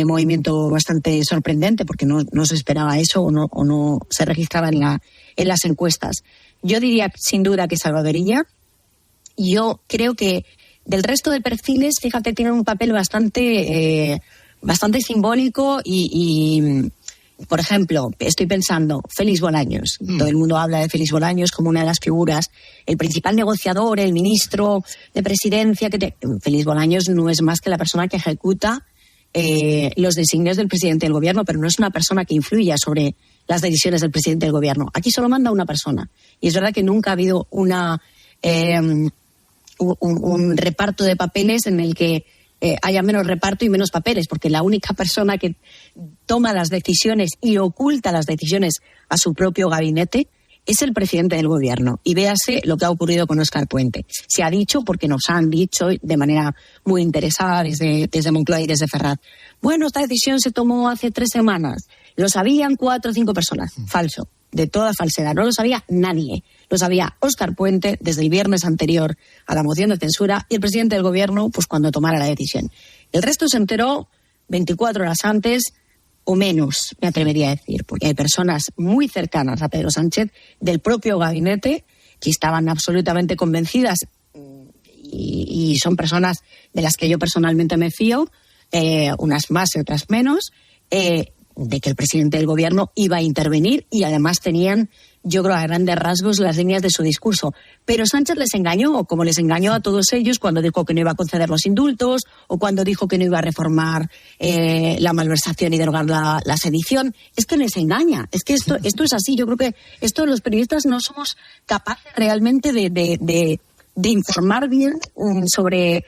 movimiento bastante sorprendente, porque no se esperaba eso o no se registraba en las encuestas. Yo diría sin duda que Salvador Illa. Yo creo que del resto de perfiles, fíjate, tienen un papel bastante simbólico y por ejemplo, estoy pensando, Félix Bolaños. Todo el mundo habla de Félix Bolaños como una de las figuras, el principal negociador, el ministro de Presidencia. Félix Bolaños no es más que la persona que ejecuta los designios del presidente del gobierno, pero no es una persona que influya sobre las decisiones del presidente del gobierno. Aquí solo manda una persona. Y es verdad que nunca ha habido un reparto de papeles en el que haya menos reparto y menos papeles, porque la única persona que toma las decisiones y oculta las decisiones a su propio gabinete es el presidente del gobierno. Y véase lo que ha ocurrido con Óscar Puente. Se ha dicho, porque nos han dicho de manera muy interesada desde Moncloa y desde Ferraz, bueno, esta decisión se tomó hace 3 semanas. Lo sabían 4 o 5 personas. Falso. De toda falsedad. No lo sabía nadie. Lo sabía Óscar Puente desde el viernes anterior a la moción de censura y el presidente del gobierno pues cuando tomara la decisión. El resto se enteró 24 horas antes o menos, me atrevería a decir, porque hay personas muy cercanas a Pedro Sánchez del propio gabinete que estaban absolutamente convencidas y son personas de las que yo personalmente me fío, unas más y otras menos, de que el presidente del gobierno iba a intervenir y además tenían, yo creo, a grandes rasgos las líneas de su discurso. Pero Sánchez les engañó, como les engañó a todos ellos cuando dijo que no iba a conceder los indultos o cuando dijo que no iba a reformar la malversación y derogar la sedición. Es que les engaña, es que esto es así. Yo creo que esto los periodistas no somos capaces realmente de informar bien sobre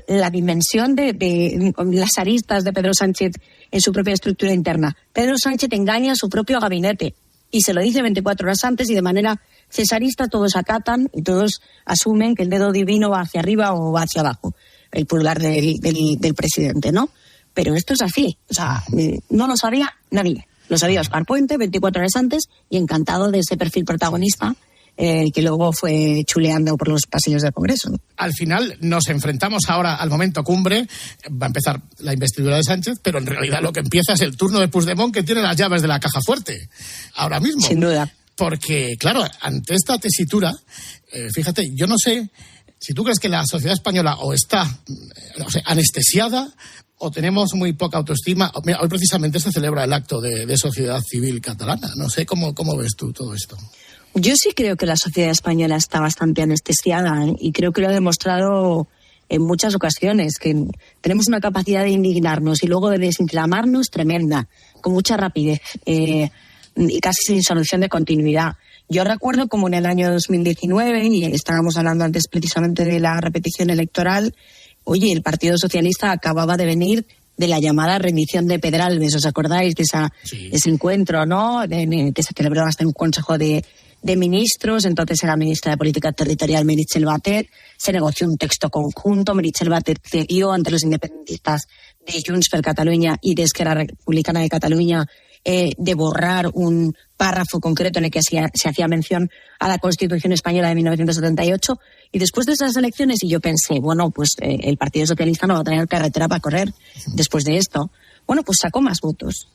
la dimensión de las aristas de Pedro Sánchez en su propia estructura interna. Pedro Sánchez engaña a su propio gabinete y se lo dice 24 horas antes y de manera cesarista todos acatan y todos asumen que el dedo divino va hacia arriba o va hacia abajo, el pulgar del presidente, ¿no? Pero esto es así, o sea, no lo sabía nadie. Lo sabía Óscar Puente 24 horas antes y encantado de ese perfil protagonista que luego fue chuleando por los pasillos del Congreso. Al final nos enfrentamos ahora al momento cumbre. Va a empezar la investidura de Sánchez, pero en realidad lo que empieza es el turno de Puigdemont, que tiene las llaves de la caja fuerte ahora mismo. Sin duda. Porque, claro, ante esta tesitura, fíjate, yo no sé si tú crees que la sociedad española o está anestesiada o tenemos muy poca autoestima. Mira, hoy precisamente se celebra el acto de sociedad civil catalana. No sé cómo ves tú todo esto. Yo sí creo que la sociedad española está bastante anestesiada y creo que lo ha demostrado en muchas ocasiones, que tenemos una capacidad de indignarnos y luego de desinflamarnos tremenda, con mucha rapidez y casi sin solución de continuidad. Yo recuerdo como en el año 2019, y estábamos hablando antes precisamente de la repetición electoral, oye, el Partido Socialista acababa de venir de la llamada rendición de Pedralbes, ¿os acordáis de ese encuentro, no? Que se celebró hasta un consejo de ministros, entonces era ministra de Política Territorial Meritxell Batet, se negoció un texto conjunto, Meritxell Batet cedió ante los independentistas de Junts per Catalunya y de Esquerra Republicana de Cataluña de borrar un párrafo concreto en el que se hacía mención a la Constitución Española de 1978, y después de esas elecciones, y yo pensé, bueno, pues el Partido Socialista no va a tener carretera para correr después de esto. Bueno, pues sacó más votos.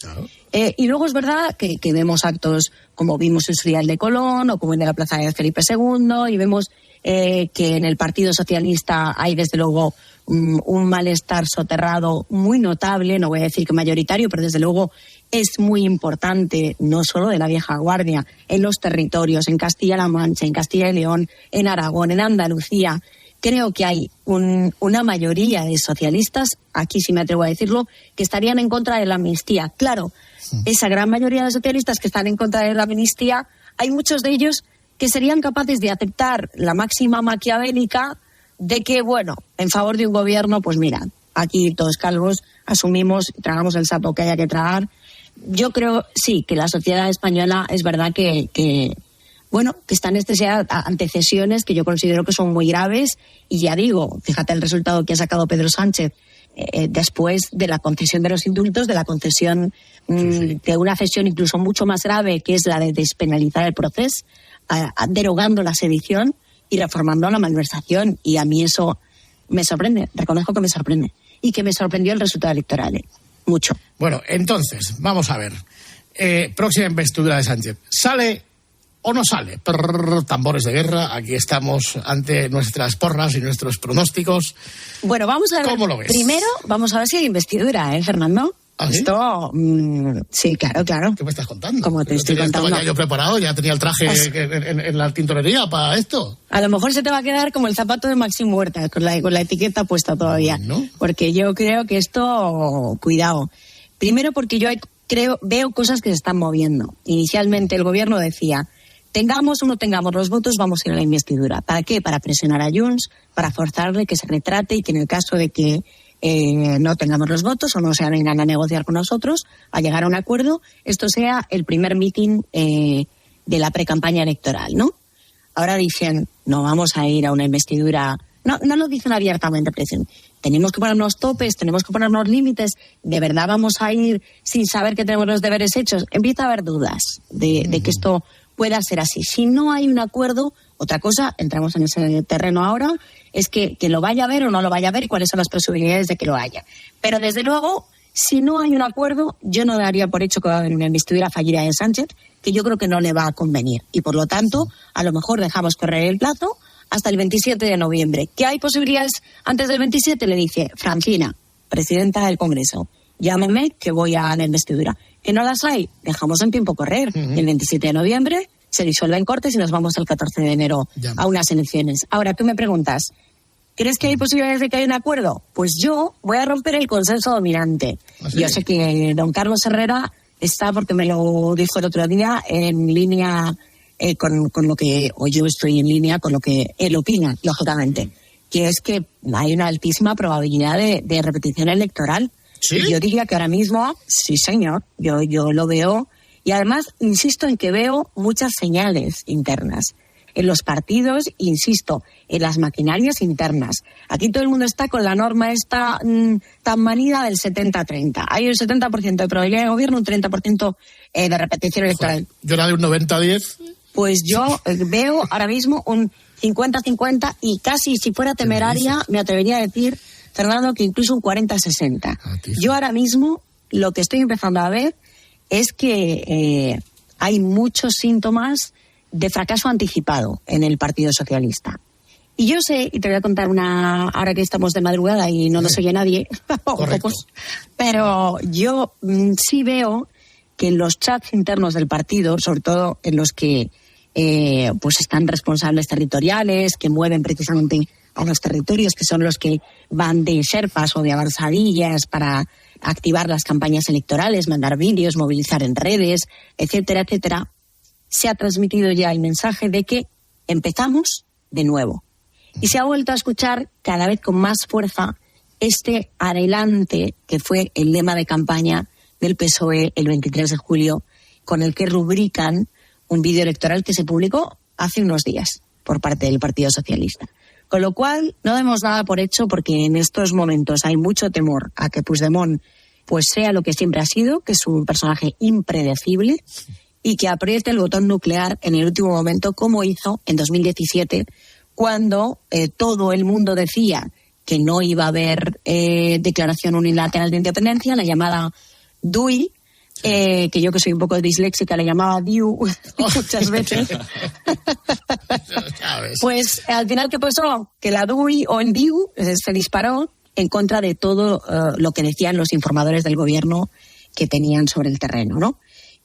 Claro. Y luego es verdad que vemos actos como vimos en su día el de Colón o como el de la Plaza de Felipe II, y vemos que en el Partido Socialista hay desde luego un malestar soterrado muy notable, no voy a decir que mayoritario, pero desde luego es muy importante, no solo de la vieja guardia, en los territorios, en Castilla-La Mancha, en Castilla y León, en Aragón, en Andalucía. Creo que hay una mayoría de socialistas, aquí sí me atrevo a decirlo, que estarían en contra de la amnistía. Claro, esa gran mayoría de socialistas que están en contra de la amnistía, hay muchos de ellos que serían capaces de aceptar la máxima maquiavélica de que, bueno, en favor de un gobierno, pues mira, aquí todos calvos, asumimos, tragamos el sapo que haya que tragar. Yo creo, sí, que la sociedad española es verdad que bueno, que están ante cesiones que yo considero que son muy graves. Y ya digo, fíjate el resultado que ha sacado Pedro Sánchez después de la concesión de los indultos, de la concesión de una cesión incluso mucho más grave, que es la de despenalizar el proceso, derogando la sedición y reformando la malversación. Y a mí eso me sorprende, reconozco que me sorprende. Y que me sorprendió el resultado electoral, mucho. Bueno, entonces, vamos a ver. Próxima investidura de Sánchez. ¿Sale o no sale? Tambores de guerra, aquí estamos ante nuestras porras y nuestros pronósticos. Bueno, vamos a ver. ¿Cómo lo ves? Primero, vamos a ver si hay investidura, Fernando. ¿Ah, sí? Esto, sí, claro. ¿Qué me estás contando? Como te estoy contando. Estaba ya yo preparado, ya tenía el traje en la tintorería para esto. A lo mejor se te va a quedar como el zapato de Maxim Huerta, con la etiqueta puesta todavía. ¿No? Porque yo creo que esto, cuidado. Primero porque yo veo cosas que se están moviendo. Inicialmente el gobierno decía, tengamos o no tengamos los votos, vamos a ir a la investidura. ¿Para qué? Para presionar a Junts, para forzarle que se retrate y que en el caso de que no tengamos los votos o no se vengan a negociar con nosotros, a llegar a un acuerdo, esto sea el primer mitin de la precampaña electoral, ¿no? Ahora dicen, no vamos a ir a una investidura. No lo dicen abiertamente, pero dicen, tenemos que ponernos topes, tenemos que ponernos límites, ¿de verdad vamos a ir sin saber que tenemos los deberes hechos? Empieza a haber dudas de que esto pueda ser así. Si no hay un acuerdo, otra cosa, entramos en ese terreno ahora, es que lo vaya a ver o no lo vaya a ver y cuáles son las posibilidades de que lo haya. Pero desde luego, si no hay un acuerdo, yo no daría por hecho que va a haber una investidura fallida de Sánchez, que yo creo que no le va a convenir. Y por lo tanto, a lo mejor dejamos correr el plazo hasta el 27 de noviembre. ¿Qué hay posibilidades antes del 27? Le dice Francina, presidenta del Congreso, llámame que voy a la investidura. ¿Que no las hay? Dejamos en tiempo correr. El 27 de noviembre se disuelve en Cortes y nos vamos el 14 de enero a unas elecciones. Ahora, tú me preguntas, ¿crees que hay posibilidades de que haya un acuerdo? Pues yo voy a romper el consenso dominante. ¿Sí? Yo sé que don Carlos Herrera está, porque me lo dijo el otro día, en línea con lo que, o yo estoy en línea con lo que él opina, lógicamente, que es que hay una altísima probabilidad de repetición electoral. ¿Sí? Y yo diría que ahora mismo, sí señor, yo lo veo. Y además, insisto en que veo muchas señales internas. En los partidos, insisto, en las maquinarias internas. Aquí todo el mundo está con la norma esta tan manida del 70-30. Hay un 70% de probabilidad de gobierno, un 30% de repetición electoral. Yo era de un 90-10. Pues yo veo ahora mismo un 50-50 y casi, si fuera temeraria, me atrevería a decir, Fernando, que incluso un 40-60. Yo ahora mismo lo que estoy empezando a ver es que hay muchos síntomas de fracaso anticipado en el Partido Socialista. Y yo sé, y te voy a contar ahora que estamos de madrugada y no nos oye nadie, pocos, pero yo sí veo que en los chats internos del partido, sobre todo en los que pues están responsables territoriales, que mueven precisamente a los territorios, que son los que van de sherpas o de avanzadillas para activar las campañas electorales, mandar vídeos, movilizar en redes, etcétera, etcétera, se ha transmitido ya el mensaje de que empezamos de nuevo. Y se ha vuelto a escuchar cada vez con más fuerza este adelante que fue el lema de campaña del PSOE el 23 de julio, con el que rubrican un vídeo electoral que se publicó hace unos días por parte del Partido Socialista. Con lo cual, no demos nada por hecho, porque en estos momentos hay mucho temor a que Puigdemont pues sea lo que siempre ha sido, que es un personaje impredecible, y que apriete el botón nuclear en el último momento, como hizo en 2017, cuando todo el mundo decía que no iba a haber declaración unilateral de independencia, la llamada DUI, que yo, que soy un poco disléxica, le llamaba DIU muchas veces. Pues al final, ¿qué pasó? Que la DUI o el DIU se disparó en contra de todo lo que decían los informadores del gobierno que tenían sobre el terreno, ¿no?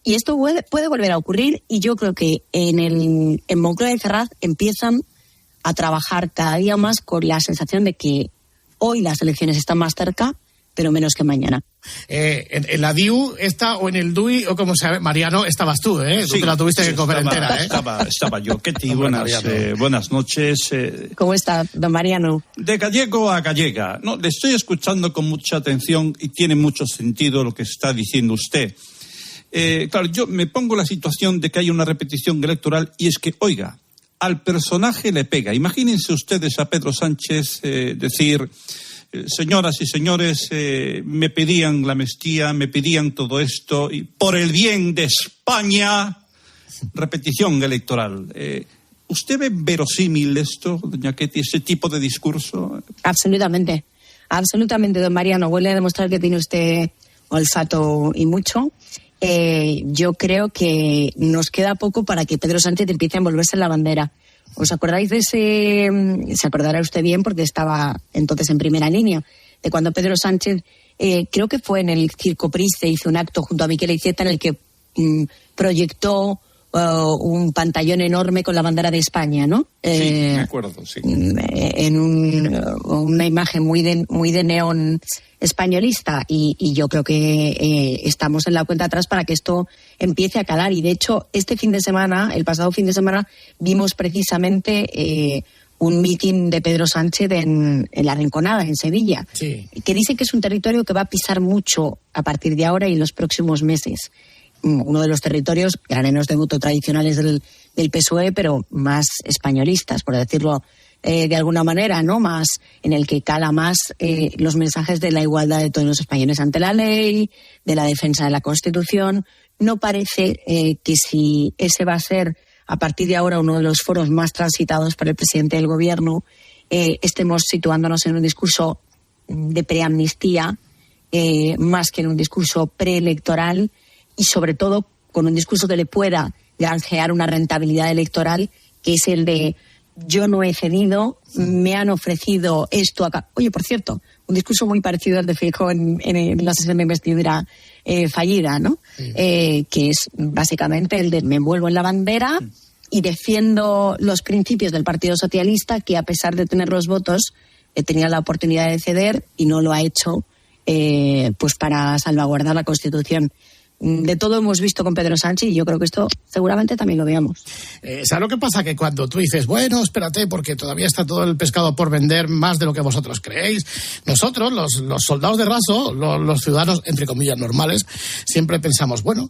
Y esto puede volver a ocurrir, y yo creo que en Moncloa y Ferraz empiezan a trabajar cada día más con la sensación de que hoy las elecciones están más cerca, pero menos que mañana. En la DIU o en el DUI, o como se llama, Mariano, estabas tú, ¿eh? Sí, tú te la tuviste que comer entera, ¿eh? Estaba yo. Ketty, buenas noches. ¿Cómo está, don Mariano? De gallego a gallega. No, le estoy escuchando con mucha atención y tiene mucho sentido lo que está diciendo usted. Claro, yo me pongo la situación de que hay una repetición electoral y es que, oiga, al personaje le pega. Imagínense ustedes a Pedro Sánchez decir, señoras y señores, me pedían la amnistía, me pedían todo esto, y por el bien de España, repetición electoral. ¿Usted ve verosímil esto, doña Ketty, ese tipo de discurso? Absolutamente, don Mariano. Vuelve a demostrar que tiene usted olfato y mucho. Yo creo que nos queda poco para que Pedro Sánchez empiece a envolverse en la bandera. ¿Os acordáis de ese? Se acordará usted bien porque estaba entonces en primera línea, de cuando Pedro Sánchez, creo que fue en el Circo Price, hizo un acto junto a Miquel Iceta en el que proyectó un pantallón enorme con la bandera de España, ¿no? Sí, me acuerdo, sí. En una imagen muy de neón españolista y yo creo que estamos en la cuenta atrás para que esto empiece a calar. Y de hecho, el pasado fin de semana, vimos precisamente un mitin de Pedro Sánchez en La Rinconada, en Sevilla, sí, que dice que es un territorio que va a pisar mucho a partir de ahora y en los próximos meses. Uno de los territorios graneros de voto tradicionales del PSOE, pero más españolistas, por decirlo de alguna manera, ¿no? Más en el que cala más los mensajes de la igualdad de todos los españoles ante la ley, de la defensa de la Constitución. No parece que si ese va a ser a partir de ahora uno de los foros más transitados por el presidente del Gobierno, estemos situándonos en un discurso de preamnistía más que en un discurso preelectoral, y sobre todo con un discurso que le pueda granjear una rentabilidad electoral, que es el de yo no he cedido, me han ofrecido esto acá. Oye, por cierto, un discurso muy parecido al de Feijóo en la sesión de investidura fallida, ¿no? Sí. Que es básicamente el de me envuelvo en la bandera y defiendo los principios del Partido Socialista, que a pesar de tener los votos tenía la oportunidad de ceder y no lo ha hecho pues para salvaguardar la Constitución. De todo hemos visto con Pedro Sánchez y yo creo que esto seguramente también lo veamos. ¿Sabes lo que pasa? Que cuando tú dices, bueno, espérate, porque todavía está todo el pescado por vender, más de lo que vosotros creéis, nosotros, los soldados de raso, los ciudadanos, entre comillas, normales, siempre pensamos, bueno,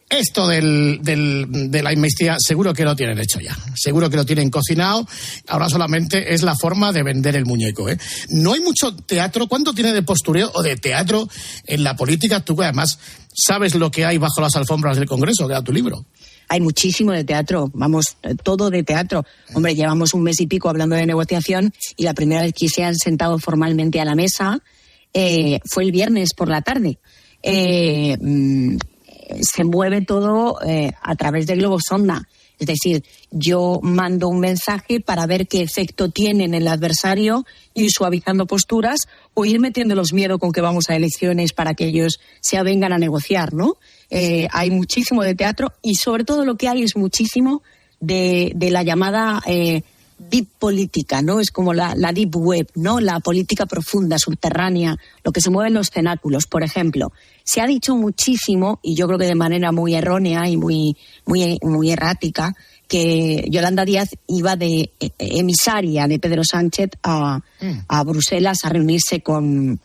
esto de la amnistía seguro que lo tienen hecho ya, seguro que lo tienen cocinado, ahora solamente es la forma de vender el muñeco, ¿eh? No hay mucho teatro. ¿Cuánto tiene de postureo o de teatro en la política? Tú que además sabes lo que hay bajo las alfombras del Congreso, que da tu libro. Hay muchísimo de teatro, vamos, todo de teatro. Hombre, llevamos un mes y pico hablando de negociación y la primera vez que se han sentado formalmente a la mesa fue el viernes por la tarde. Se mueve todo a través de globo sonda. Es decir, yo mando un mensaje para ver qué efecto tiene en el adversario, ir suavizando posturas o ir metiéndolos miedo con que vamos a elecciones para que ellos se avengan a negociar, ¿no? Hay muchísimo de teatro y sobre todo lo que hay es muchísimo de la llamada deep política, ¿no? Es como la deep web, ¿no? La política profunda, subterránea, lo que se mueve en los cenáculos. Por ejemplo, se ha dicho muchísimo, y yo creo que de manera muy errónea y muy errática, que Yolanda Díaz iba de emisaria de Pedro Sánchez a Bruselas a reunirse con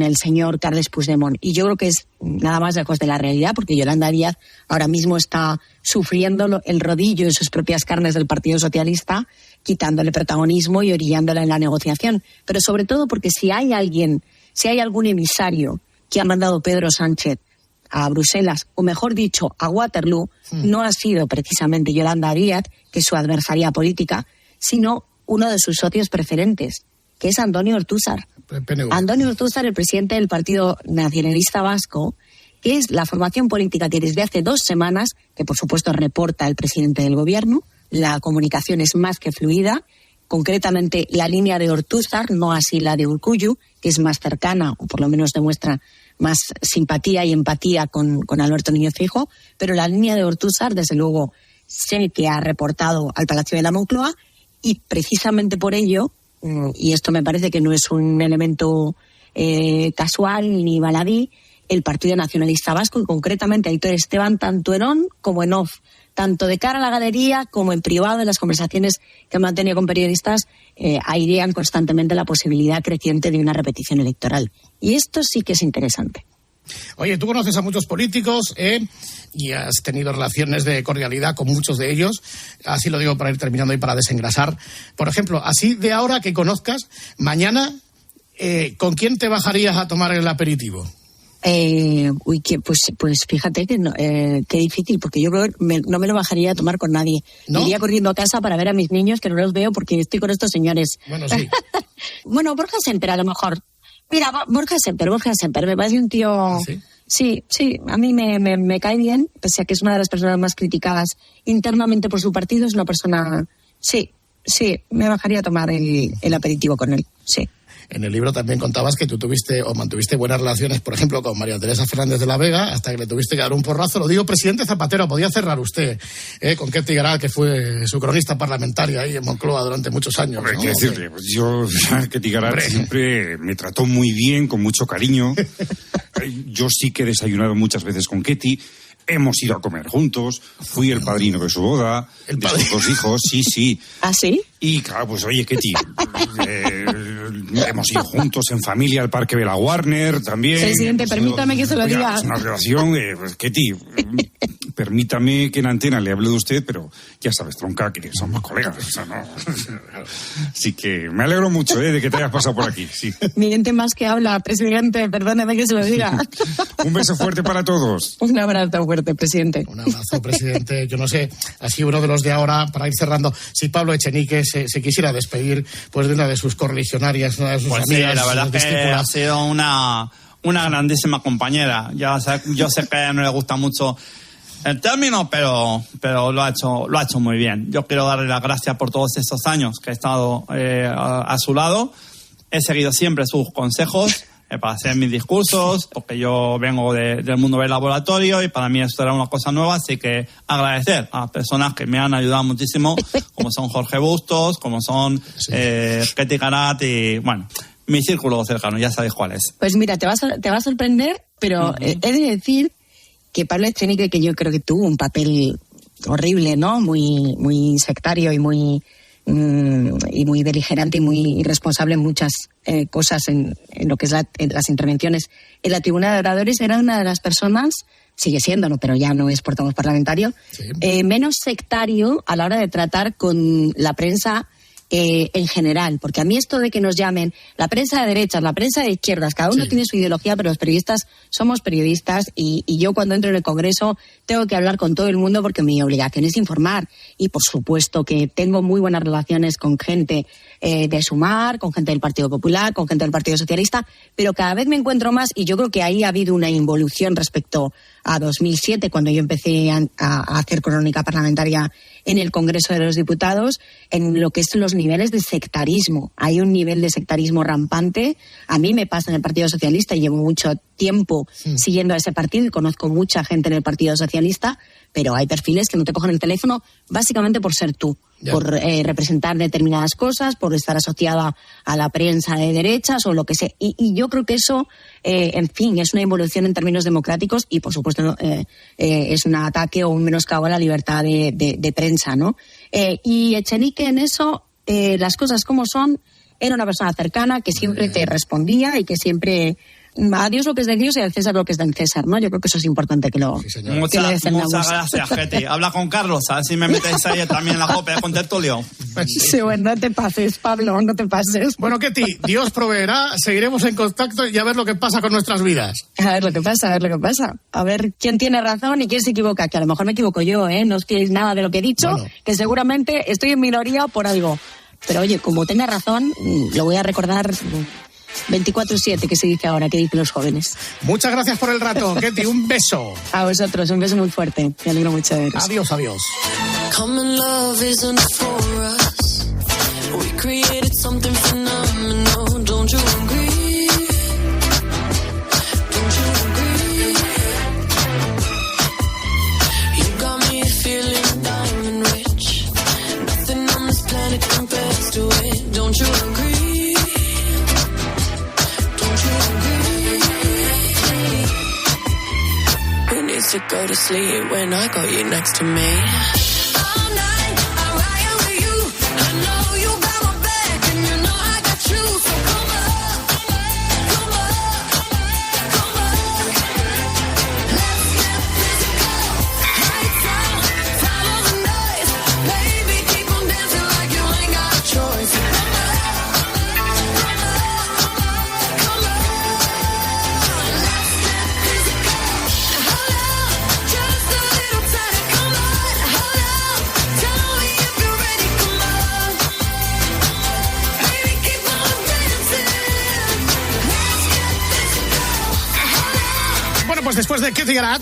el señor Carles Puigdemont. Y yo creo que es nada más lejos de la realidad, porque Yolanda Díaz ahora mismo está sufriendo el rodillo en sus propias carnes del Partido Socialista, quitándole protagonismo y orillándola en la negociación. Pero sobre todo porque si hay algún emisario que ha mandado Pedro Sánchez a Bruselas, o mejor dicho, a Waterloo, no ha sido precisamente Yolanda Díaz, que es su adversaria política, sino uno de sus socios preferentes, que es Antonio Ortúzar. Antonio Ortúzar, el presidente del Partido Nacionalista Vasco, que es la formación política que desde hace 2 semanas, que por supuesto reporta el presidente del Gobierno, la comunicación es más que fluida, concretamente la línea de Ortúzar, no así la de Urkullu, que es más cercana, o por lo menos demuestra más simpatía y empatía con Alberto Núñez Feijóo, pero la línea de Ortúzar, desde luego, sé que ha reportado al Palacio de la Moncloa, y precisamente por ello, y esto me parece que no es un elemento casual ni baladí, el Partido Nacionalista Vasco, y concretamente Aitor Esteban, tanto en on como en off, tanto de cara a la galería como en privado, en las conversaciones que he mantenido con periodistas, airean constantemente la posibilidad creciente de una repetición electoral. Y esto sí que es interesante. Oye, tú conoces a muchos políticos, y has tenido relaciones de cordialidad con muchos de ellos. Así lo digo para ir terminando y para desengrasar. Por ejemplo, así de ahora que conozcas, mañana, ¿con quién te bajarías a tomar el aperitivo? Pues fíjate que no, qué difícil, porque yo creo que no me lo bajaría a tomar con nadie. ¿No? Iría corriendo a casa para ver a mis niños, que no los veo porque estoy con estos señores. Bueno, sí. Bueno, Borja Semper a lo mejor. Mira, Borja Semper, me parece un tío... ¿Ah, sí? Sí, a mí me cae bien, pese a que es una de las personas más criticadas internamente por su partido, es una persona... Sí, me bajaría a tomar el aperitivo con él, sí. En el libro también contabas que tú tuviste o mantuviste buenas relaciones, por ejemplo, con María Teresa Fernández de la Vega, hasta que le tuviste que dar un porrazo. Lo digo, presidente Zapatero, podía cerrar usted con Ketty Garat, que fue su cronista parlamentaria ahí en Moncloa durante muchos años. Hombre, ¿no? Quiero decirle, pues yo, Ketty Garat siempre me trató muy bien, con mucho cariño. Yo sí que he desayunado muchas veces con Ketty. Hemos ido a comer juntos, fui el padrino de su boda, de sus 2 hijos, sí. ¿Ah, sí? Y claro, pues oye, Ketty, hemos ido juntos en familia al Parque Bella Warner también. Presidente, permítame que se lo diga. Es una relación, pues, Ketty, permítame que en antena le hable de usted, pero ya sabes, tronca, que somos colegas, o sea, no. Así que me alegro mucho de que te hayas pasado por aquí, sí. Miente más que habla, presidente, perdóneme que se lo diga. Un beso fuerte para todos. Un abrazo fuerte, presidente. Un abrazo, presidente. Yo no sé, así uno de los de ahora, para ir cerrando, si Pablo Echenique se quisiera despedir pues de una de sus correligionarias, una de sus pues amigas. Sí, la verdad es que ha sido una grandísima compañera. Yo sé que a ella no le gusta mucho el término, pero lo ha hecho muy bien. Yo quiero darle las gracias por todos estos años que he estado a su lado. He seguido siempre sus consejos para hacer mis discursos, porque yo vengo del mundo del laboratorio y para mí esto era una cosa nueva, así que agradecer a las personas que me han ayudado muchísimo, como son Jorge Bustos, como son Ketty Garat y, bueno, mi círculo cercano, ya sabéis cuál es. Pues mira, te va a sorprender, pero he de decir que Pablo Echenique, que yo creo que tuvo un papel horrible, ¿no? Muy sectario y muy beligerante y muy irresponsable en muchas cosas en lo que es en las intervenciones en la tribuna de oradores, era una de las personas, sigue siéndolo, pero ya no es portavoz parlamentario, menos sectario a la hora de tratar con la prensa en general, porque a mí esto de que nos llamen la prensa de derechas, la prensa de izquierdas, cada uno tiene su ideología, pero los periodistas somos periodistas y yo cuando entro en el Congreso tengo que hablar con todo el mundo porque mi obligación es informar y por supuesto que tengo muy buenas relaciones con gente de Sumar, con gente del Partido Popular, con gente del Partido Socialista, pero cada vez me encuentro más y yo creo que ahí ha habido una involución respecto a 2007, cuando yo empecé a hacer crónica parlamentaria en el Congreso de los Diputados, en lo que es los niveles de sectarismo. Hay un nivel de sectarismo rampante. A mí me pasa en el Partido Socialista y llevo mucho tiempo siguiendo a ese partido y conozco mucha gente en el Partido Socialista, pero hay perfiles que no te cogen el teléfono básicamente por ser tú, por representar determinadas cosas, por estar asociada a la prensa de derechas o lo que sea. Y yo creo que eso, en fin, es una involución en términos democráticos y, por supuesto, es un ataque o un menoscabo a la libertad de prensa, ¿no? Y Echenique en eso, las cosas como son, era una persona cercana que siempre te respondía y que siempre... A Dios lo que es de Dios y al César lo que es del César, ¿no? Yo creo que eso es importante que lo Muchas gracias, Ketty. Habla con Carlos, a ver si me metéis ahí también en la copia con tertulio. Sí, bueno, no te pases, Pablo, no te pases. Bueno, Ketty, Dios proveerá, seguiremos en contacto y a ver lo que pasa con nuestras vidas. A ver lo que pasa, a ver quién tiene razón y quién se equivoca, que a lo mejor me equivoco yo, no os fiéis nada de lo que he dicho, que seguramente estoy en minoría por algo. Pero oye, como tenga razón, lo voy a recordar... 24/7, que se dice ahora, que dicen los jóvenes. Muchas gracias por el rato, Ketty, un beso. A vosotros, un beso muy fuerte. Me alegro mucho de veros. Adiós, adiós. Common love isn't for us. We created something phenomenal. Don't you agree? Don't you agree? You got me feeling diamond rich. Nothing on this planet compares to it. Don't you agree? To go to sleep when I got you next to me. All night I'm riding with you. I know you got my back and you know I got you. So come on, come on, come on. Bueno, pues después de ¿Qué digarat?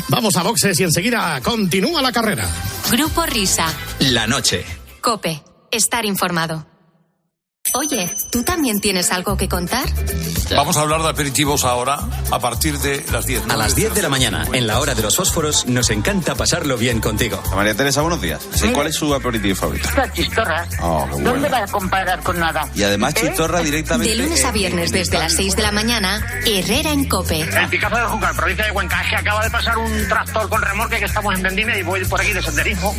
Vamos a boxes y enseguida continúa la carrera. Grupo Risa. La noche. COPE. Estar informado. Oye, ¿tú también tienes algo que contar? Vamos a hablar de aperitivos ahora, a partir de las 10. A las 10 de la mañana, en la hora de los fósforos, nos encanta pasarlo bien contigo. María Teresa, buenos días. Sí, ¿cuál es su aperitivo favorito? Las chistorras. Oh, qué bueno. ¿Dónde va a comparar con nada? Y además chistorra directamente... De lunes a viernes desde las 6 de la mañana, Herrera en COPE. El Picazo de Júcar, provincia de Cuenca, es que acaba de pasar un tractor con remolque que estamos en Vendimia y voy por aquí de senderismo.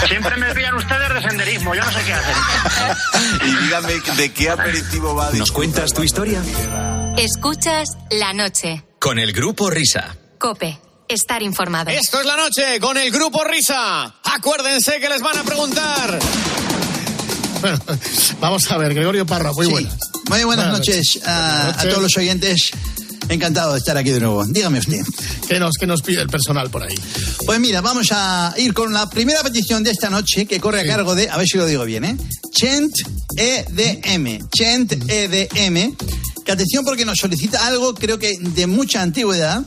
Siempre me pillan ustedes de senderismo, yo no sé qué hacen. Y dígame, ¿de qué aperitivo va? ¿Nos cuentas tu historia? Escuchas La Noche. Con el Grupo Risa. COPE. Estar informado. Esto es La Noche con el Grupo Risa. Acuérdense que les van a preguntar. Bueno, vamos a ver, Gregorio Parra, muy buenas. Muy buenas noches a todos los oyentes. Encantado de estar aquí de nuevo. Dígame usted. ¿Qué nos pide el personal por ahí? Pues mira, vamos a ir con la primera petición de esta noche, que corre a cargo de, a ver si lo digo bien, Chent EDM. Chent EDM. Que atención, porque nos solicita algo, creo que de mucha antigüedad.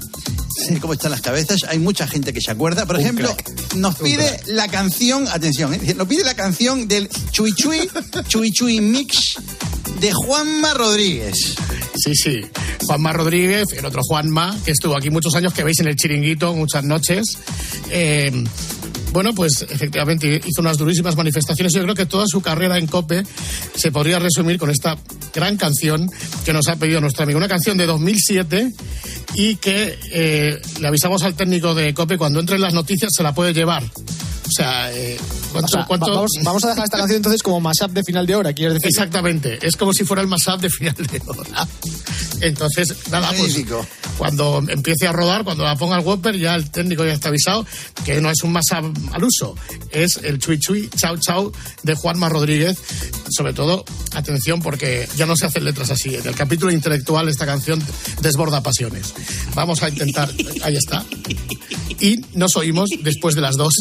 Sé cómo están las cabezas, hay mucha gente que se acuerda. Por ejemplo, nos pide la canción, atención, nos pide la canción del Chui Chui Mix de Juanma Rodríguez. Sí, Juanma Rodríguez, el otro Juanma, que estuvo aquí muchos años, que veis en el Chiringuito muchas noches. Bueno, pues efectivamente hizo unas durísimas manifestaciones. Yo creo que toda su carrera en COPE se podría resumir con esta gran canción que nos ha pedido nuestro amigo. Una canción de 2007 y que le avisamos al técnico de COPE, cuando entre en las noticias se la puede llevar. O sea, ¿cuánto? Vamos a dejar esta canción entonces como mashup de final de hora, ¿quieres decir? Exactamente, es como si fuera el mashup de final de hora. Entonces, nada, pues cuando empiece a rodar, cuando la ponga el Whopper, ya el técnico ya está avisado que no es un mashup al uso, es el Chui Chui Chau Chau de Juanma Rodríguez. Sobre todo, atención, porque ya no se hacen letras así. En el capítulo intelectual esta canción desborda pasiones. Vamos a intentar, ahí está. Y nos oímos después de las 2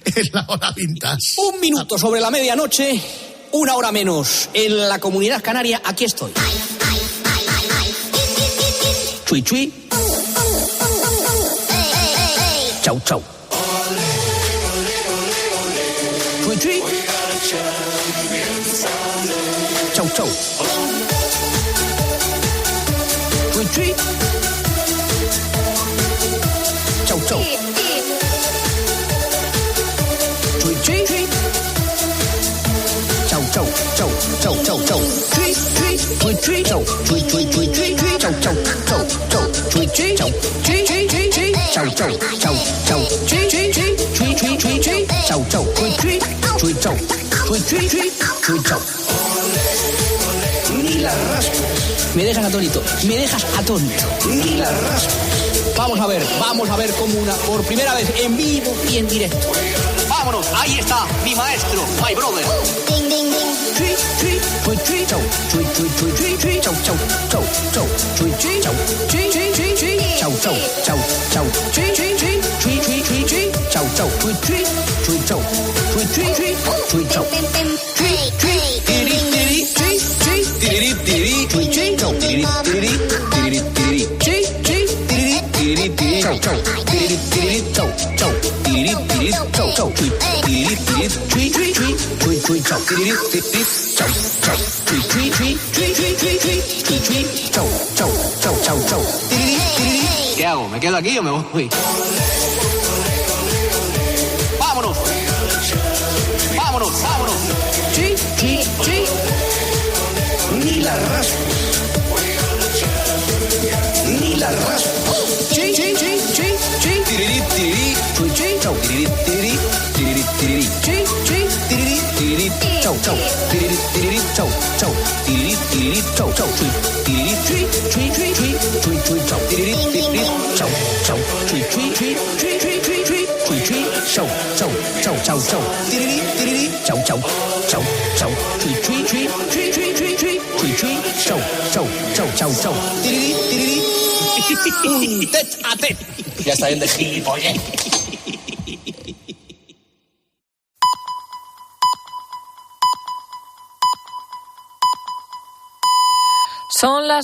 en la hora vintage. 1 minuto sobre la medianoche, 1 hora menos. En la Comunidad Canaria, aquí estoy. Chui chui. Chau chau. Chui chui. Chau chau. Chui chui. Chau chau. Chui chui. Chau chau chau chau chau chau. Chui chui chui chui chau chui chui chui chui chui chau chau chau chau chui chui chau chui chui chui chui chau chau chau chau chui chui chui chui chui chui chui chau chau chui chui chui chau chui chui chui chui chau. Ni la raspas. Me dejas atónito, me dejas atónito. Ni la raspas. Vamos a ver como por primera vez en vivo y en directo. Vámonos, ahí está mi maestro, my brother. Ding ding ding. Chui chui chui chui chau chui chui chui chui chui chau chau chau chau chui chui chau chui chui chui chui chau chau chau chau chui chui chui chui chui chui chui chau chau chui chui chui chau chui chui chui chui chau chui chui tiri tiri chui chui tiri tiri chui chui chau tiri tiri tiri tiri chui chui tiri tiri tiri chau chau tiri tiri chau chau tiri tiri chau chau chui tiri tiri chui chui chui chui chui chau tiri tiri chau chau chui chui chui chui chui chui chui chui chui chau chau chau chau chau tiri tiri. ¿Qué hago? ¿Me quedo aquí o me voy? ¡Vámonos! ¡Vámonos! ¡Vámonos! ¡Chi, chi, chi! Ni la raspa. Ni la raspa. ¡Chi, chi, chi, chi, chi! ¡Tiriri, tiriri! ¡Chui, chi! ¡Chau! ¡Tiriri, tiriri! ¡Tiriri, tiriri! ¡Chi, chi! ¡Tiriri, tiriri! ¡Chau, chau! ¡Tiriri, tiriri! ¡Chau, chau! ¡Tiriri, tiriri! ¡Chau, chau! ¡Chui, tiriri, chui, chui, chui, chui! ¡Chui, chui, chau! ¡Tiriri, tiriri! ¡Chau, chau! ¡Chui, chui, chui, chui, chui, chui, chui! ¡Chui, chui! ¡Chau, chau, chau, chau, chau! ¡Tiriri, tiriri! ¡Chau, chau! ¡Chau, chau! ¡Chui, chui, chui, chui, chui, chui, chui! ¡Chui, chui! ¡Chau, chau, chau, chau, chau! ¡Tiriri, tiriri! ¡Un tet a tet! Ya está bien de gilipollez. Son las